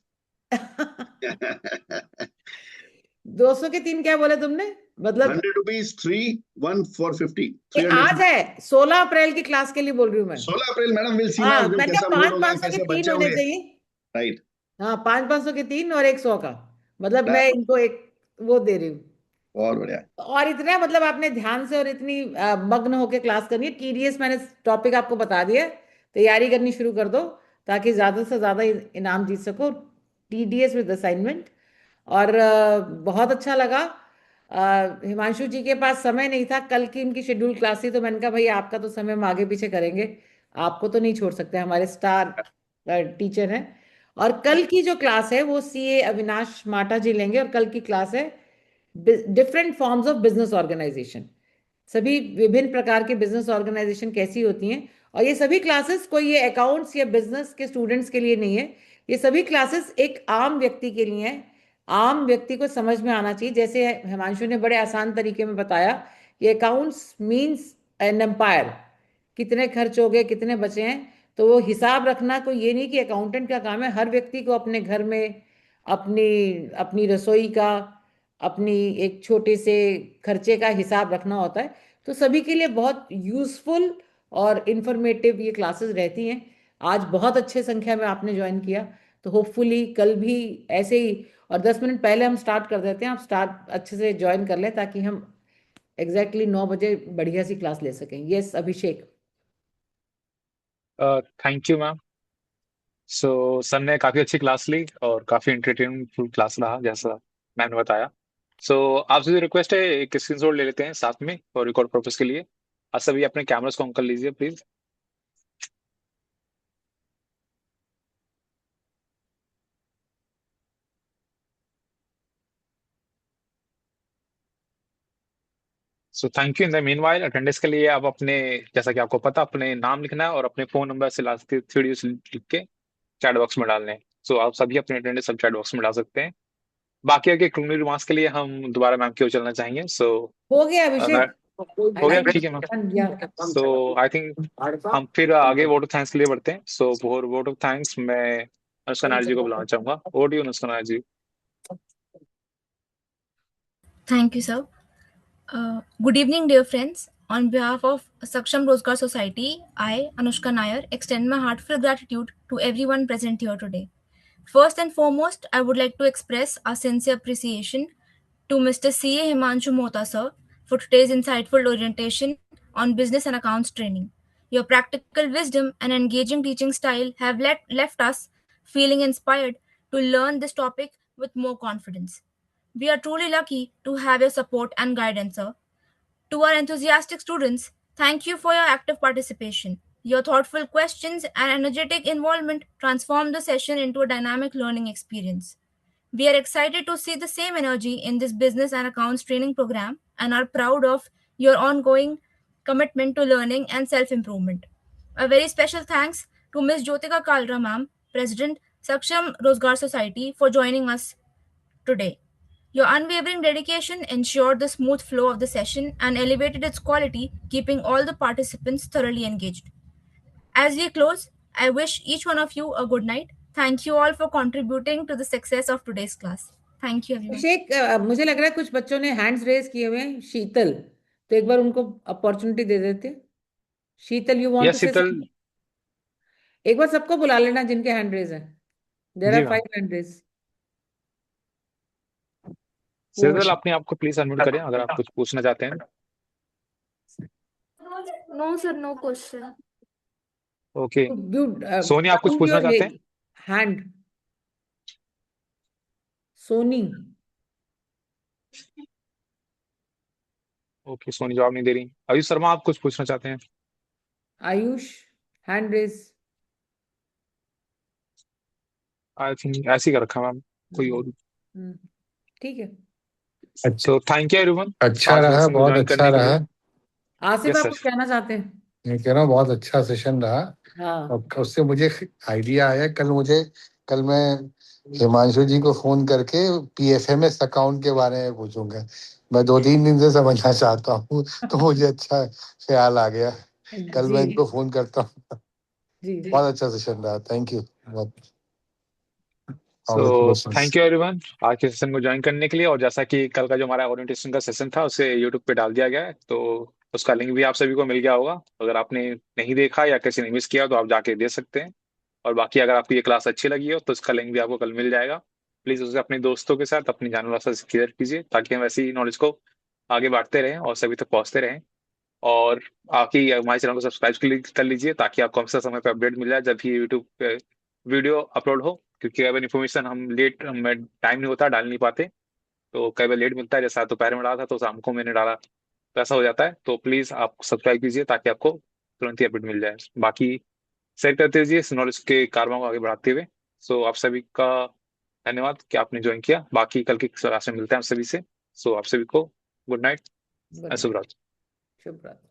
200 के 3 क्या बोले तुमने? मतलब 100 रुपीज 3, 1 for 50, ये 300। आज है, 16 अप्रैल की क्लास के लिए बोल रही हूँ मैं. 16 अप्रैल मैडम, विल सी ना हाँ, मैं क्या, कैसा मूड 5 होगा, 500 के कैसे 3 बच्चे होने होंगे। चाहिए. राइट। हाँ, 5 500 के 3 और एक 100 का. मतलब मैं इनको एक वो दे रही हूँ. बहुत बढ़िया। और इतना मतलब आपने ध्यान से और इतनी मग्न होकर क्लास करनी है. टीडीएस मैंने टॉपिक आपको बता दिया है, तैयारी करनी शुरू कर दो ताकि ज्यादा से ज्यादा इनाम जीत सको. TDS with assignment. और बहुत अच्छा लगा. हिमांशु जी के पास समय नहीं था, कल की इनकी शेड्यूल क्लास थी, तो मैंने कहा भाई आपका तो समय हम आगे पीछे करेंगे, आपको तो नहीं छोड़ सकते, हमारे स्टार टीचर हैं. और कल की जो क्लास है वो सीए अविनाश माटा जी लेंगे, और कल की क्लास है different forms of business organisation. सभी विभिन्न प्रकार के बिजनेस ऑर्गेनाइजेशन कैसी होती हैं. और ये सभी क्लासेस कोई ये अकाउंट्स या बिजनेस के स्टूडेंट्स के लिए नहीं है, ये सभी क्लासेस एक आम व्यक्ति के लिए हैं. आम व्यक्ति को समझ में आना चाहिए. जैसे हिमांशु ने बड़े आसान तरीके में बताया कि अकाउंट्स मींस एन एम्पायर, कितने खर्च हो गए, कितने बचे हैं, तो वो हिसाब रखना कोई ये नहीं कि अकाउंटेंट का काम है. हर व्यक्ति को अपने घर में अपनी अपनी रसोई का, अपनी एक छोटे से खर्चे का हिसाब रखना होता है. तो सभी के लिए बहुत यूजफुल और इंफॉर्मेटिव ये क्लासेस रहती हैं. आज बहुत अच्छे संख्या में आपने ज्वाइन किया, तो होपफुली कल भी ऐसे ही. और 10 मिनट पहले हम स्टार्ट कर देते हैं, आप स्टार्ट अच्छे से ज्वाइन कर लें ताकि हम एग्जैक्टली 9 बजे बढ़िया सी क्लास ले सकें. Yes Abhishek. Thank you ma'am. So sir ने काफी अच्छी क्लास ली और काफी एंटरटेनिंग क्लास रहा जैसा मैम ने बताया. सो आपसे रिक्वेस्ट है, एक स्क्रीनशॉट ले लेते हैं साथ में और रिकॉर्ड पर्पज के लिए. आप सभी अपने कैमरास को ऑन कर लीजिए please. So thank you. In the mean while attendance के लिए आप अपने, जैसा कि आपको पता, अपने नाम लिखना है और अपने फोन नंबर से लास्ट के 3 डिजिट लिख के चैट बॉक्स में डालने हैं। सो आप सभी अपने अटेंडेंस सब चैट बॉक्स में डाल सकते हैं। बाकी आगे क्लूनी रिमार्क्स के लिए हम दोबारा मैम की ओर चलना चाहेंगे। सो हो गया अभिषेक। हो गया, ठीक है मैम। सो आई थिंक हम फिर आगे वोट ऑफ थैंक्स के लिए बढ़ते हैं। So for vote of thanks मैं अनुष्का नायर जी को बुलाना चाहूंगा। Over to you Anushka Nair ji. Thank you, sir. Good evening, dear friends. On behalf of Saksham Rozgar Society, I, Anushka Nair, extend my heartfelt gratitude to everyone present here today. First and foremost, I would like to express our sincere appreciation to Mr. C.A. Himanshu Mohta, sir, for today's insightful orientation on business and accounts training. Your practical wisdom and engaging teaching style have left us feeling inspired to learn this topic with more confidence. We are truly lucky to have your support and guidance, sir. To our enthusiastic students, thank you for your active participation. Your thoughtful questions and energetic involvement transform the session into a dynamic learning experience. We are excited to see the same energy in this business and accounts training program and are proud of your ongoing commitment to learning and self improvement. A very special thanks to Ms. Jyotika Kalra, ma'am, President, Saksham Rozgar Society, for joining us today. Your unwavering dedication ensured the smooth flow of the session and elevated its quality, keeping all the participants thoroughly engaged. As we close, I wish each one of you a good night. Thank you all for contributing to the success of today's class. Thank you, everyone. अभिषेक, मुझे लग रहा है कुछ बच्चों ने hands raise किए हुए हैं। शीतल, तो एक बार उनको अपॉर्चुनिटी दे देते। Sheetal, you want to yes say Sheetal. एक बार सबको बुला लेना जिनके हैंड रेज है। There ji are ma'am. 5 hand raise. Sheetal, अपने आप को प्लीज अनम्यूट करें अगर आप कुछ पूछना चाहते हैं। No, sir, no question. Okay You Soni, आप कुछ count पूछना your चाहते हैं? hand. सोनी, ओके सोनी जवाब नहीं दे रही। आयुष शर्मा, आप कुछ पूछना चाहते हैं? Ayush, hand raise. I think ऐसे ही कर रखा मैम, कोई और। ठीक है। सो थैंक यू एवरीवन अच्छा आज रहा, सेशन को बहुत ज्वाइन अच्छा करने के लिए। रहा। आसिफ, यस आप सर। कुछ कहना चाहते हैं? मैं कह रहा हूँ बहुत अच्छा सेशन रहा हाँ, और उससे मुझे आइडिया आया। कल मैं हिमांशु जी को फोन करके PFMS अकाउंट के बारे में पूछूंगा। मैं 2-3 दिन से समझना चाहता हूँ तो मुझे अच्छा ख्याल आ गया। कल मैं जी इनको फोन करता हूँ। जी। बहुत अच्छा सेशन रहा, thank you. So thank you everyone आज के सेशन को ज्वाइन करने के लिए। और जैसा कि कल का जो हमारा ओरिएंटेशन का सेशन था उसे यूट्यूब पे डाल दिया गया है, तो उसका लिंक भी आप सभी को मिल गया होगा। अगर आपने नहीं देखा या किसी ने मिस किया तो आप जाके दे सकते हैं। और बाकी अगर आपको ये क्लास अच्छी लगी हो तो उसका लिंक भी आपको कल मिल जाएगा। प्लीज उसे अपने दोस्तों के साथ, अपनी जानवर से शेयर कीजिए ताकि हम ऐसी नॉलेज को आगे बांटते रहें और सभी तक पहुंचते रहें। और आके हमारे चैनल को सब्सक्राइब कर लीजिए ताकि आपको हमेशा समय पर अपडेट मिल जाए जब भी यूट्यूब पे वीडियो अपलोड हो। क्योंकि अगर इन्फॉर्मेशन हम लेट, हमें टाइम नहीं होता, डाल नहीं पाते, तो कई बार लेट मिलता है। जैसा दोपहर में डाला था तो शाम को मैंने डाला, तो ऐसा हो जाता है। तो प्लीज आप सब्सक्राइब कीजिए ताकि आपको तुरंत ही अपडेट मिल जाए। बाकी शेयर करते रहिए इस नॉलेज के कारवां को आगे बढ़ाते हुए। सो आप सभी का धन्यवाद कि आपने ज्वाइन किया। बाकी कल की क्लास में मिलते हैं आप सभी से। सो आप सभी को गुड नाइट, शुभ रात्रि। शुभ रात्रि।